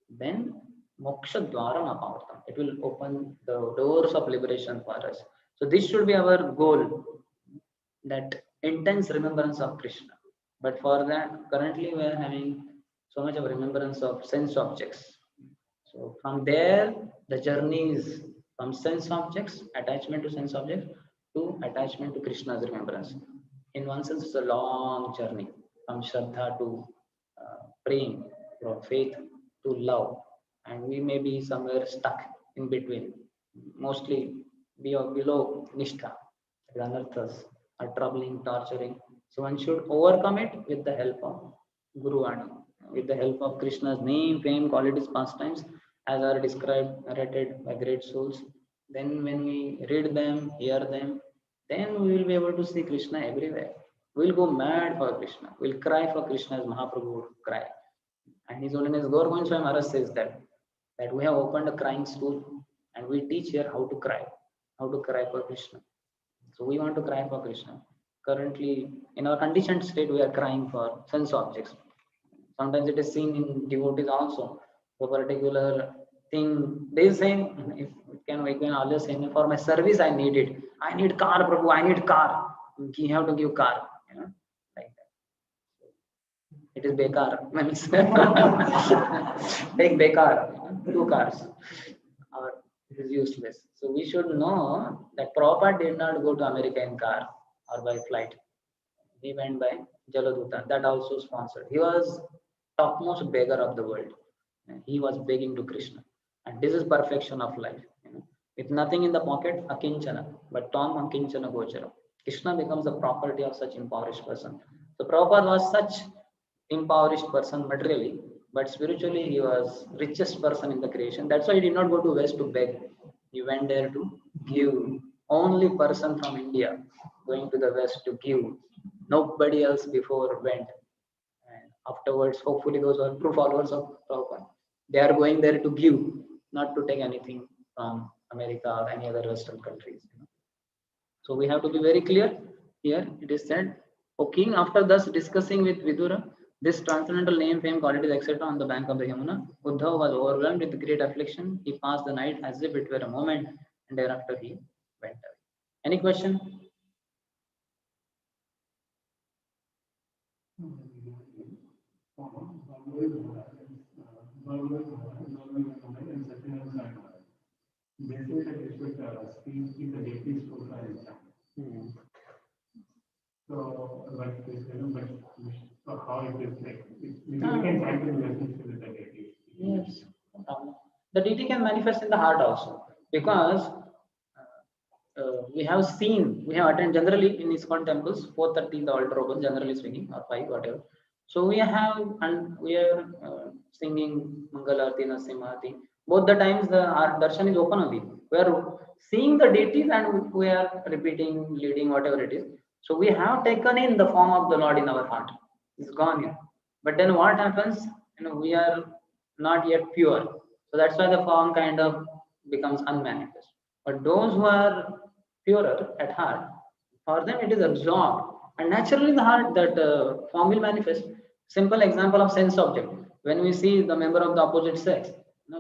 Then moksha dwaram apavartam. It will open the doors of liberation for us. So this should be our goal, that intense remembrance of Krishna. But for that, currently we are having so much of remembrance of sense objects. So from there, the journey is from sense objects, attachment to sense objects, to attachment to Krishna's remembrance. In one sense, it's a long journey from Shraddha to praying, from faith to love. And we may be somewhere stuck in between. Mostly we are below Nishtha, the anarthas are troubling, torturing. So one should overcome it with the help of Guru and with the help of Krishna's name, fame, qualities, pastimes, as are described, narrated by great souls. Then when we read them, hear them, then we will be able to see Krishna everywhere. We'll go mad for Krishna. We'll cry for Krishna as Mahaprabhu would cry. And His Holiness Gaur Govind Swami Maharaj says that we have opened a crying school and we teach here how to cry for Krishna. So we want to cry for Krishna. Currently, in our conditioned state, we are crying for sense objects. Sometimes it is seen in devotees also. A particular thing, they say, if we can always say, for my service, I need it. I need car, Prabhu, I need car. You have to give car, like that. It is bekar. Means take bekar, 2 cars. Or it is useless. So we should know that Prabhupada did not go to America in car or by flight. He went by Jaladuta. That also sponsored. He was topmost beggar of the world. He was begging to Krishna. And this is perfection of life. With nothing in the pocket, akinchana. But Tom akinchana gochara. Krishna becomes the property of such impoverished person. So Prabhupada was such impoverished person materially, but spiritually he was richest person in the creation. That's why he did not go to West to beg. He went there to give. Only person from India going to the West to give. Nobody else before went. And afterwards, hopefully those are true followers of Prabhupada. They are going there to give, not to take anything from America or any other Western countries. So we have to be very clear here. It is said, O king, after thus discussing with Vidura this transcendental name, fame, qualities, etc. on the bank of the Yamuna, Uddhava was overwhelmed with great affliction. He passed the night as if it were a moment, and thereafter he went away. Any question? So, how it is like, we can find the relationship with the deity. Yes. The deity can manifest in the heart also, because we have attended generally in ISKCON temples, 4:30 the altar opens, generally speaking, or 5, whatever. So we are singing Mangalarti, Narasimharati. Both the times our darshan is open only. We are seeing the deities and we are repeating, leading, whatever it is. So we have taken in the form of the Lord in our heart. It's gone here. But then what happens? We are not yet pure. So that's why the form kind of becomes unmanifest. But those who are purer at heart, for them it is absorbed. And naturally in the heart that form will manifest. Simple example of sense object. When we see the member of the opposite sex,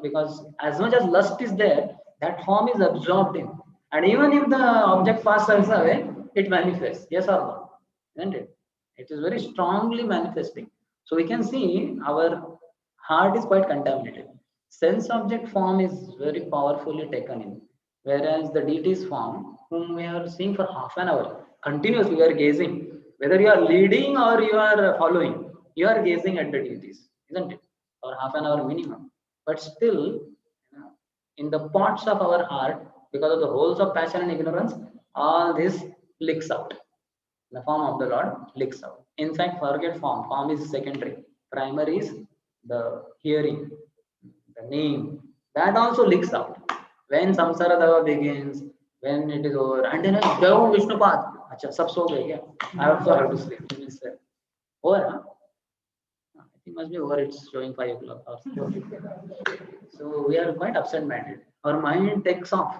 because as much as lust is there, that form is absorbed in. And even if the object passes away, it manifests. Yes or no? Isn't it? It is very strongly manifesting. So we can see our heart is quite contaminated. Sense object form is very powerfully taken in. Whereas the deity's form, whom we are seeing for half an hour, continuously we are gazing. Whether you are leading or you are following, you are gazing at the deities, isn't it? For half an hour minimum. But still, in the pots of our heart, because of the holes of passion and ignorance, all this leaks out. The form of the Lord leaks out. In fact, forget form. Form is secondary. Primary is the hearing, the name. That also leaks out. When Samsara Dava begins, when it is over, and then Jai Om Vishnupad. Acha, sab so gaye kya? I also have to sleep. Over, huh? I think must be over. It's showing 5 o'clock. So we are quite absent-minded. Our mind takes off,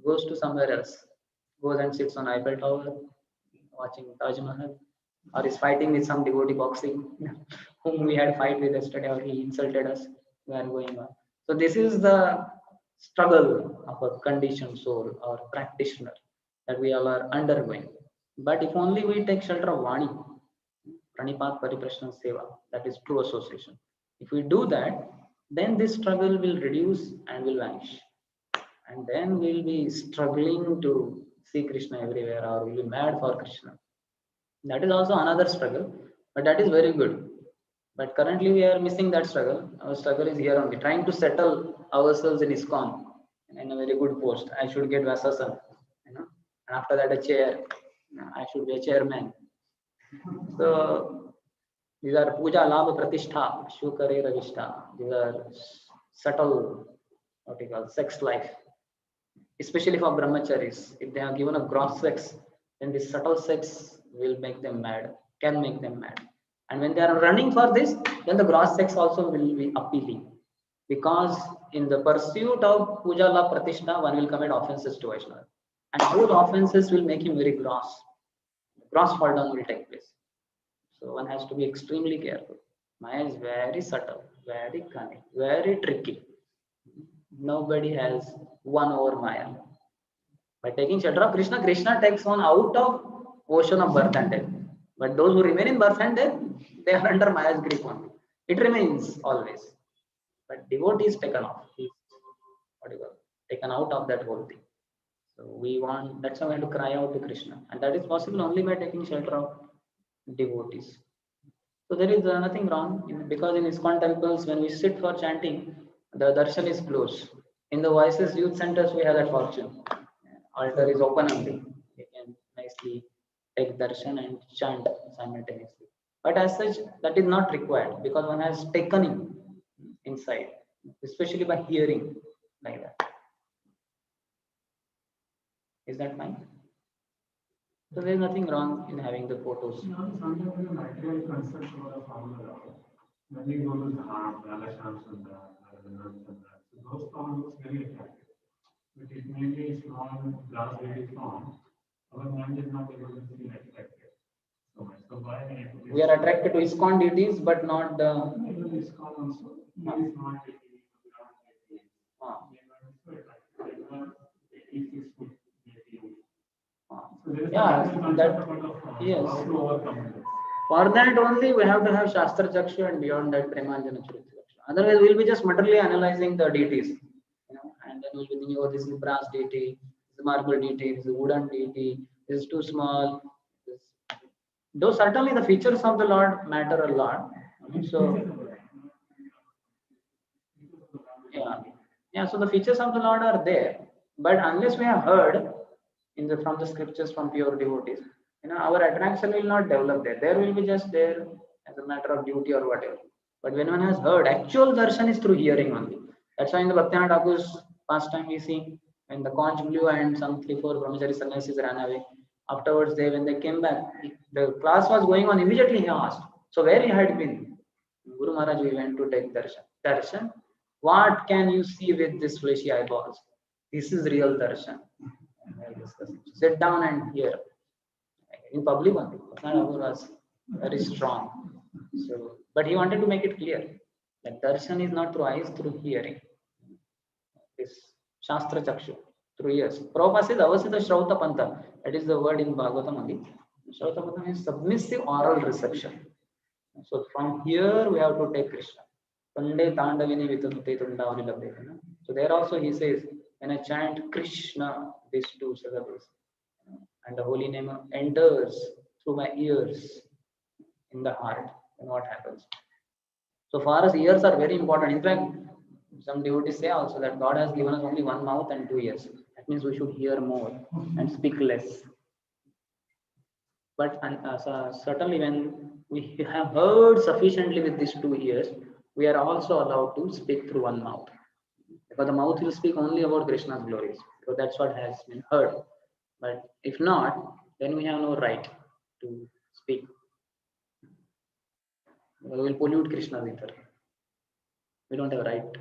goes to somewhere else, goes and sits on Eiffel Tower, watching Taj Mahal, or is fighting with some devotee boxing, whom we had fight with yesterday, or he insulted us. We are going on. So this is the struggle of a conditioned soul or practitioner that we all are undergoing. But if only we take shelter of Vani, Pranipat Pariprashna Seva, that is true association. If we do that, then this struggle will reduce and will vanish. And then we'll be struggling to see Krishna everywhere, or we'll be mad for Krishna. That is also another struggle, but that is very good. But currently we are missing that struggle. Our struggle is here only, trying to settle ourselves in ISKCON in a very good post. I should get Vasasan, and after that a chair. I should be a chairman. So these are puja, labha, pratishtha, shukare, ravishta. These are subtle, what you call, sex life. Especially for brahmacharis, if they are given a gross sex, then this subtle sex will make them mad, can make them mad. And when they are running for this, then the gross sex also will be appealing. Because in the pursuit of puja, la, pratishtha, one will commit offenses to Vaishnava. And those offenses will make him very gross. Gross fall down will take place. So one has to be extremely careful. Maya is very subtle, very cunning, very tricky. Nobody has won over Maya. By taking shelter of Krishna, Krishna takes one out of ocean of birth and death. But those who remain in birth and death, they are under Maya's grip only. It remains always. But devotee is taken off. He's taken out of that whole thing. So we want, that's why we have to cry out to Krishna. And that is possible only by taking shelter of devotees. So there is nothing wrong, because in ISKCON temples, when we sit for chanting, the darshan is closed. In the Voices Youth Centers, we have that fortune. Altar is open only. We can nicely take darshan and chant simultaneously. But as such, that is not required, because one has taken in inside, especially by hearing like that. Is that fine? So there is nothing wrong in having the photos. Sometimes the material concept of a formula, when you go to Dham, Sundarshyam, those forms looks very attractive. But it may be small glass lady form. Our mind is not able to feel attracted so much. So why we are attracted to ISKCON deities, but not the ISKCON also. It is not yeah, that yes. For that only we have to have Shastra Chakshu, and beyond that Premanjana Charitra. Otherwise we'll be just materially analyzing the deities, and then we'll be thinking, oh, this is brass deity, this is marble deity, this is wooden deity, this is too small. Though certainly the features of the Lord matter a lot. So yeah, so the features of the Lord are there, but unless we have heard from the scriptures from pure devotees, our attraction will not develop there. There will be just there as a matter of duty or whatever. But when one has heard, actual darshan is through hearing only. That's why in the Bhaktivinoda Thakur's pastime we see, when the conch blew and some 3-4 brahmachari sannyasis ran away. Afterwards, when they came back, the class was going on. Immediately he asked, so where he had been? Guru Maharaj, we went to take darshan. Darshan? What can you see with these fleshy eyeballs? This is real darshan. Sit down and hear. In public only. Thakur was very strong. So, but he wanted to make it clear that darshan is not through eyes, through hearing. This Shastra Chakshu, through ears. Prabhupada says Avasita Shrauta Panta. That is the word in Bhagavatam only. Shrauta Panta means submissive oral reception. So from here we have to take Krishna. Pande Tandavini Vitunte Tundavani Labdevana. So there also he says, when I chant Krishna, these two syllables, and the holy name enters through my ears in the heart, then what happens? So for us, ears are very important. In fact, some devotees say also that God has given us only one mouth and 2 ears. That means we should hear more and speak less. But certainly when we have heard sufficiently with these 2 ears, we are also allowed to speak through one mouth. Because the mouth will speak only about Krishna's glories. Because that's what has been heard. But if not, then we have no right to speak. We will pollute Krishna's ether. We don't have a right.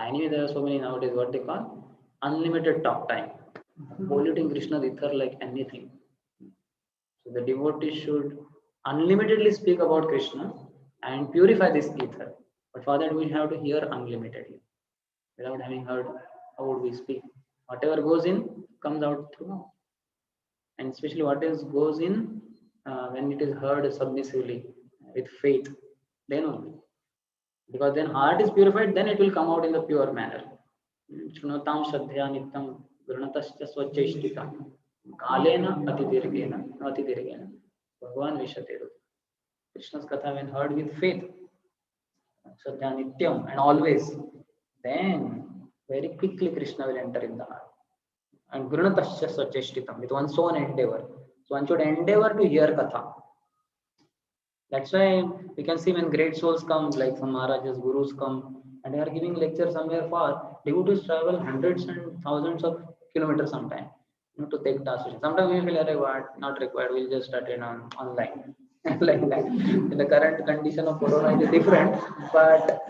Anyway, there are so many nowadays what they call unlimited talk time. Polluting Krishna's ether like anything. So the devotee should unlimitedly speak about Krishna and purify this ether. But for that we have to hear unlimitedly. Without having heard, how would we speak? Whatever goes in comes out through mouth. And especially what else goes in when it is heard submissively with faith, then only. Because then heart is purified, then it will come out in the pure manner. Shrunotam shraddhya nityam granatascha swacheshtitam kalena atidirgena Bhagavan Vishateru. Krishna's katha when heard with faith, shraddha nityam and always, then very quickly Krishna will enter in the heart. And granatascha swacheshtitam with one's own endeavor. So one should endeavor to hear katha. That's why we can see when great souls come, like some Maharajas, Gurus come, and they are giving lectures somewhere far. Devotees travel hundreds and thousands of kilometers sometimes, to take the association. Sometimes we feel not required. We'll just attend online, like that. In the current condition of Corona, it is different, but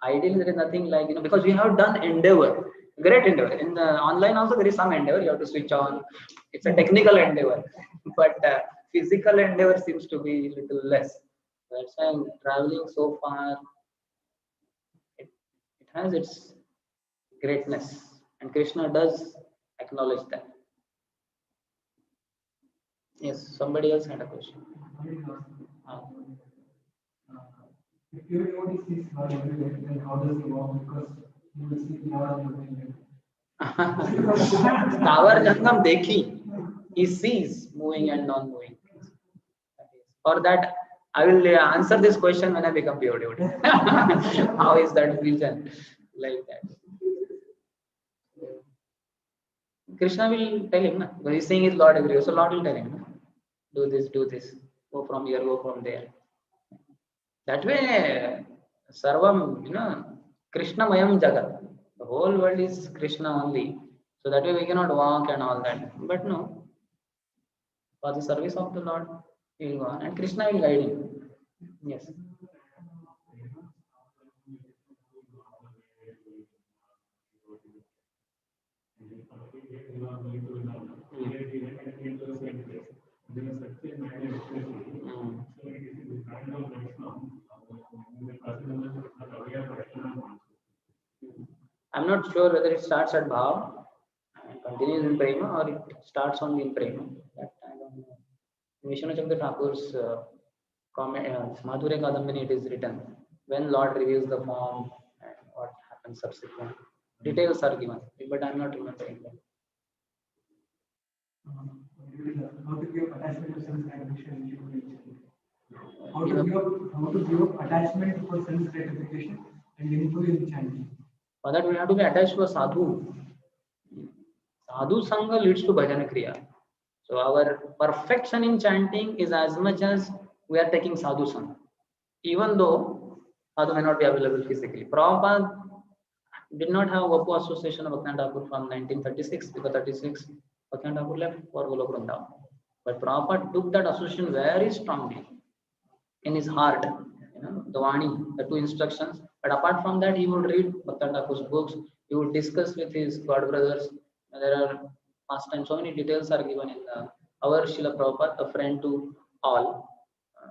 ideally there is nothing like because we have done endeavor, great endeavor. In the online also there is some endeavor. You have to switch on. It's a technical endeavor, but physical endeavor seems to be little less. That's why traveling so far, it has its greatness, and Krishna does acknowledge that. Yes, somebody else had a question. If you devotee sees Lord everywhere, then how does he walk? Because you will see Lord everywhere. Tower Jangam Dekhi, he sees moving and non-moving. For that, I will answer this question when I become pure devotee. How is that vision like that? Krishna will tell him, when he's seeing his Lord everywhere, so Lord will tell him, do this, go from here, go from there. That way, Sarvam, Krishna Mayam Jagat. The whole world is Krishna only. So that way we cannot walk and all that. But no, for the service of the Lord, he will go on and Krishna will guide him. Yes. I'm not sure whether it starts at Bhav and continues in Prema or it starts only in Prema. That I don't know. In Vishnu Chandra Thakur's Madhurya Kadambini, it is written when Lord reveals the form and what happens subsequent. Details are given, but I'm not remembering them. How to give attachment to sense gratification? How to give up attachment for sense gratification and improve in chanting? For that, we have to be attached to a sadhu. Sadhu Sangha leads to bhajana kriya. So our perfection in chanting is as much as we are taking sadhu sangha. Even though sadhu may not be available physically. Prabhupada did not have Vapu Association of Bhaktivinoda Thakur from 1936 because 36 Bhaktivinoda Thakur left for Golok Vrindavan. But Prabhupada took that association very strongly in his heart. The Vani, the two instructions. But apart from that, he would read Bhaktivinoda Thakur's books. He would discuss with his god brothers. There are past and so many details are given in our Srila Prabhupada, a friend to all,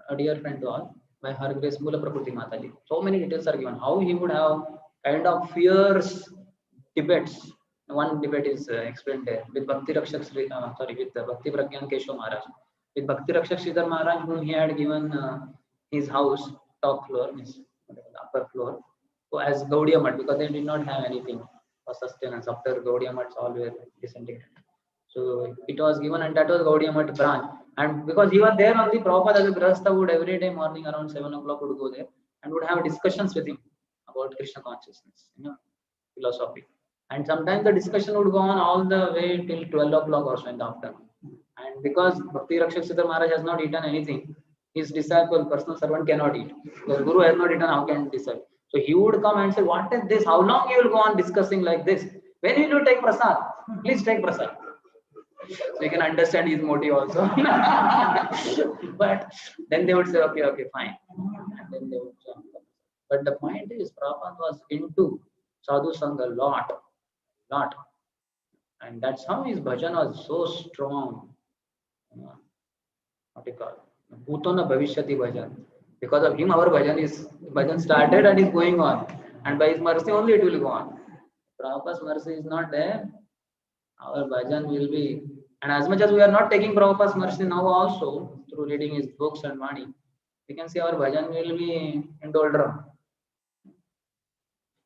a dear friend to all, by Her Grace Mula Prakriti Mataji. So many details are given. How he would have kind of fierce debates. One debate is explained there with Bhakti Rakshak with Bhakti Pragyan Keshav Maharaj. With Bhakti Rakshak Sridhar Maharaj, whom he had given his house, top floor, means upper floor, so as Gaudiya Math, because they did not have anything for sustenance. After Gaudiya Maths, all were disintegrated. So it was given, and that was Gaudiya Math branch. And because he was there only, Prabhupada as a Grahastha would every day morning around 7 o'clock would go there and would have discussions with him about Krishna consciousness, philosophy. And sometimes the discussion would go on all the way till 12 o'clock or so in the afternoon. And because Bhakti Rakshak Siddhar Maharaj has not eaten anything, his disciple, personal servant cannot eat. The Guru has not eaten, how can he decide? So he would come and say, what is this? How long you will go on discussing like this? When will you take prasad? Please take prasad. So you can understand his motive also. But then they would say, okay, okay, fine. And then they would jump. But the point is, Prabhupada was into sadhu sangha a lot. And that's how his bhajan was so strong. What you call Bhutona Bhavishyati bhajan. Because of him, our bhajan started and is going on. And by his mercy only it will go on. Prabhupada's mercy is not there. Our bhajan will be, and as much as we are not taking Prabhupada's mercy now also, through reading his books and money, we can see our bhajan will be in doldrum.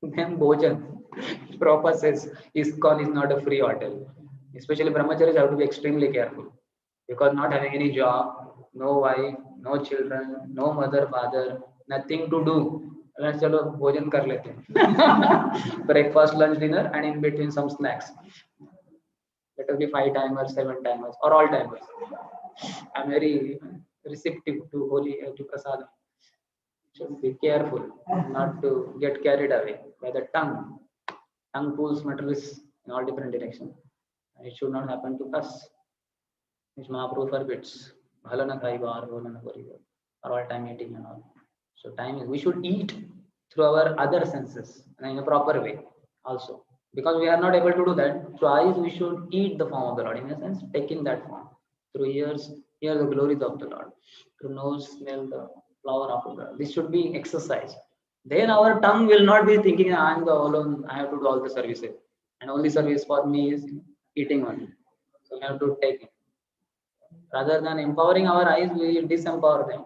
Then bhojan. Prabhupada says, ISKCON is not a free hotel. Especially brahmacharis have to be extremely careful. Because not having any job, no wife, no children, no mother, father, nothing to do. Let's chalo bhojan kar lete. Breakfast, lunch, dinner, and in between some snacks. Let us be 5 timers, 7 timers, or all timers. I'm very receptive to holy, to prasadam. Should be careful not to get carried away by the tongue. Tongue pulls materials in all different directions. It should not happen to us. Which Mahaprabhu forbids. Bhalana kaivar, bhalana korivar, or all time eating and all. So time is, we should eat through our other senses and in a proper way also. Because we are not able to do that, through eyes we should eat the form of the Lord, in a sense, take in that form. Through ears, hear the glories of the Lord. Through nose, smell the flower of the Lord. This should be exercised. Then our tongue will not be thinking, I am the alone, I have to do all the services. And only service for me is eating only. So we have to take it. Rather than empowering our eyes, we disempower them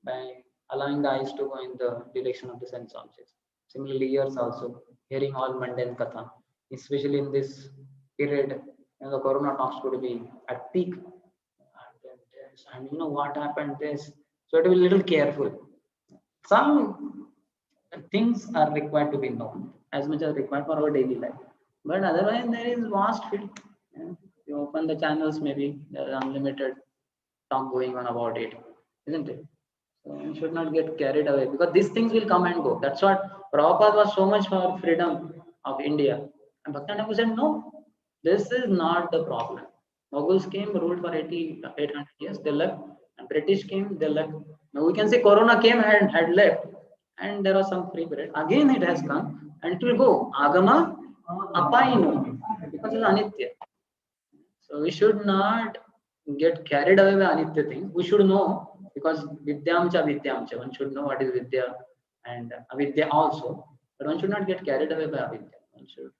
by allowing the eyes to go in the direction of the sense objects. Similarly, ears also, hearing all mundane katha, especially in this period, when the corona talks could be at peak. And you know what happened this. So to be a little careful. Some things are required to be known as much as required for our daily life. But otherwise, there is vast field. You open the channels, maybe there is unlimited talk going on about it, isn't it? So we should not get carried away because these things will come and go. That's what Prabhupada was so much for freedom of India. And Bhaktivinoda said, no, this is not the problem. Mughals came, ruled for 800 years, they left. And British came, they left. Now we can say Corona came and had left. And there was some free period. Again it has come and it will go. Agama apainu. Because it's anitya. So we should not get carried away by anitya things. We should know because vidyamcha vidyamcha. One should know what is vidya and avidya also. But one should not get carried away by avidya. One should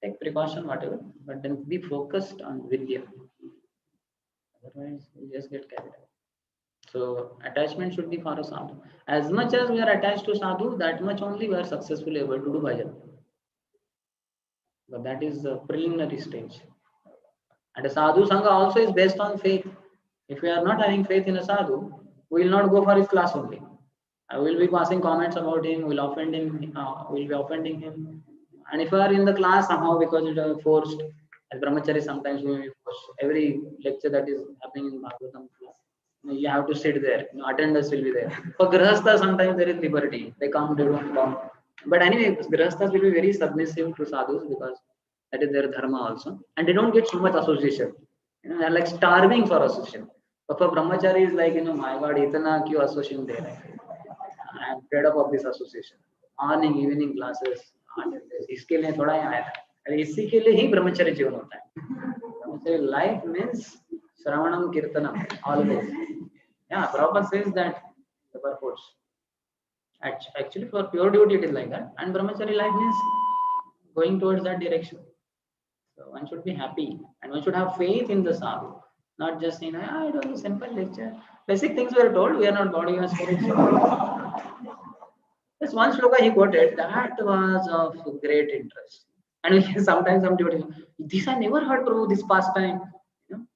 take precaution, whatever, but then be focused on vidya. Otherwise, we just get carried away. So attachment should be for a sadhu. As much as we are attached to sadhu, that much only we are successfully able to do bhajan. But that is the preliminary stage. And a sadhu sangha also is based on faith. If we are not having faith in a sadhu, we will not go for his class only. I will be passing comments about him, will offend him, will be offending him. And if you are in the class somehow because it is forced, as brahmachari sometimes we will be forced. Every lecture that is happening in Bhagavatam class, you have to sit there. Attendance will be there. For grihastha, sometimes there is liberty. They come, they don't come. But anyway, grihasthas will be very submissive to sadhus because that is their dharma also, and they don't get so much association. They are like starving for association. But for brahmachari, is like my God, itna kyun association de rahe? I am fed up of this association. Morning, evening classes, इसके लिए थोड़ा ही आया था. अरे इसी के लिए ही ब्रह्मचर्य जीवन होता है. Brahmacharya life means Shravanam Kirtanam, always. Yeah, Prabhupada says that the purpose. Actually, for pure devotee, it is like that. And Brahmachari life means going towards that direction. So one should be happy and one should have faith in the sadhu. Not just it was a simple lecture. Basic things were told, we are not body or spirit. This one shloka he quoted, that was of great interest. And sometimes some devotees, this I never heard, Prabhu, this past time.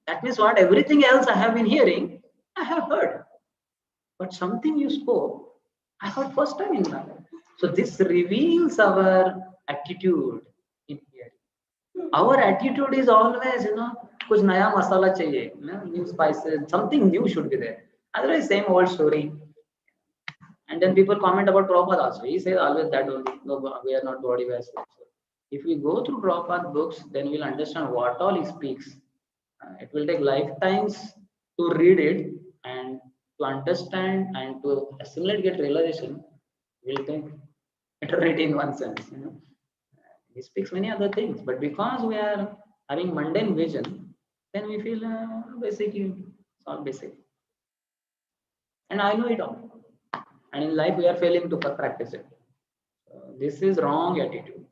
That means what? Everything else I have been hearing, I have heard. But something you spoke, I heard first time in life. So this reveals our attitude in hearing. Our attitude is always, कुछ नया मसाला चाहिए, new spices, something new should be there. Otherwise, same old story. And then people comment about Prabhupada also. He says always that only, no, we are not body vessels. If we go through Prabhupada books, then we'll understand what all he speaks. It will take lifetimes to read it and to understand and to assimilate, get realization. Will take eternity in one sense. He speaks many other things, but because we are having mundane vision, then we feel basically it's all basic. And I know it all. And in life, we are failing to practice it. This is wrong attitude.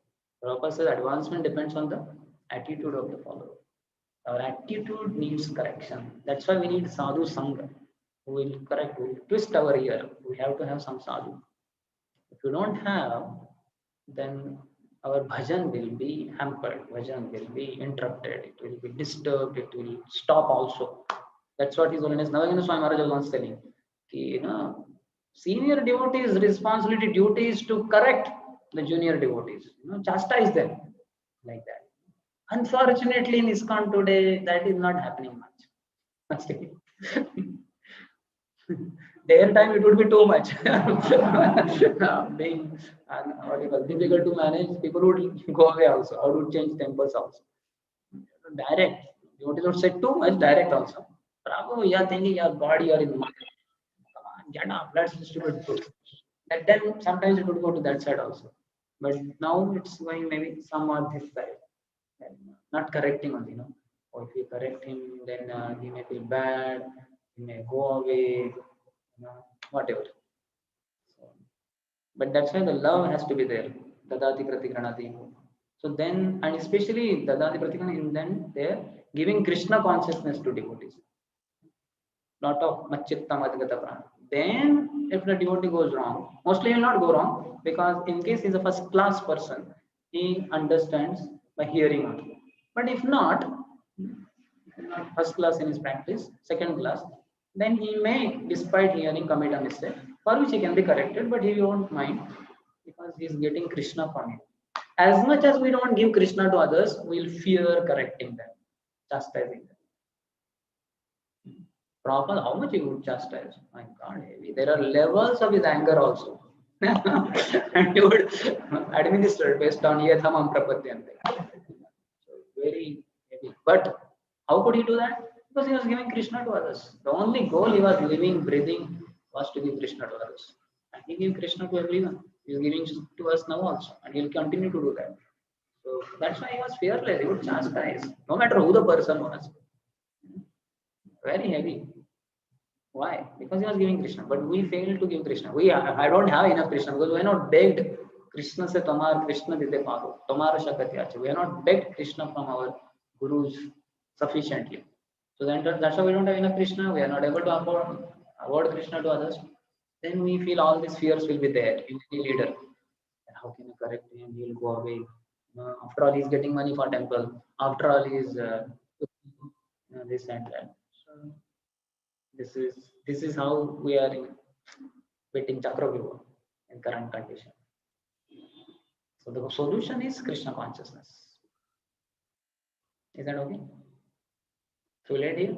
Prabhupada says advancement depends on the attitude of the follower. Our attitude needs correction. That's why we need sadhu sangha, who will correct, who will twist our ear. We have to have some sadhu. If you don't have, then our bhajan will be hampered. Bhajan will be interrupted. It will be disturbed. It will stop also. That's what His Holiness Navagena Swami Maharaj was once telling. Senior devotees' responsibility, duty is to correct the junior devotees, chastise them like that. Unfortunately, in ISKCON today, that is not happening much. Their time it would be too much. Being difficult to manage, people would go away also, or would change temples also. Direct, devotees would say too much, direct also. Prabhu, you are thinking your body, you are in mind. Get up, let's distribute food. And then sometimes it would go to that side also. But now it's going maybe somewhat this side. Not correcting only, Or if you correct him, then he may feel bad, he may go away, whatever. But that's why the love has to be there. Dadati pratikranati. So then, and especially Dadati pratikranati, then they're giving Krishna consciousness to devotees. Lot of machitta madgata prana. Then, if the devotee goes wrong, mostly he will not go wrong, because in case he's a first class person, he understands by hearing only. But if not first class in his practice, second class, then he may, despite hearing, commit a mistake, for which he can be corrected, but he won't mind, because he is getting Krishna from it. As much as we don't give Krishna to others, we'll fear correcting them, chastising them. Prabhupada, how much he would chastise? My God, there are levels of his anger also. And he would administer based on yathamam prapadyante. So very heavy. But how could he do that? Because he was giving Krishna to others. The only goal he was living, breathing, was to give Krishna to others. And he gave Krishna to everyone. He is giving to us now also. And he will continue to do that. So that's why he was fearless. He would chastise, no matter who the person was. Very heavy. Why? Because he was giving Krishna. But we failed to give Krishna. I don't have enough Krishna, because we are not begged Krishna se tomar Krishna dite paro. Tomar shakatyacha. We are not begged Krishna from our gurus sufficiently. So then that's why we don't have enough Krishna. We are not able to award Krishna to others. Then we feel all these fears will be there in any leader. How can I correct him? He will go away. After all, he is getting money for temple. After all, he is this and that. So this is how we are betting Chakravyuha in current condition. So the solution is Krishna consciousness. Is that okay? So let here.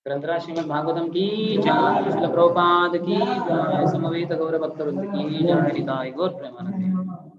ग्रंथराज Shrimad Bhagavatam की जय, श्रील प्रभुपाद की जय, समवेत गौर भक्त वृंद की जय, निताय गौर प्रेमानंद।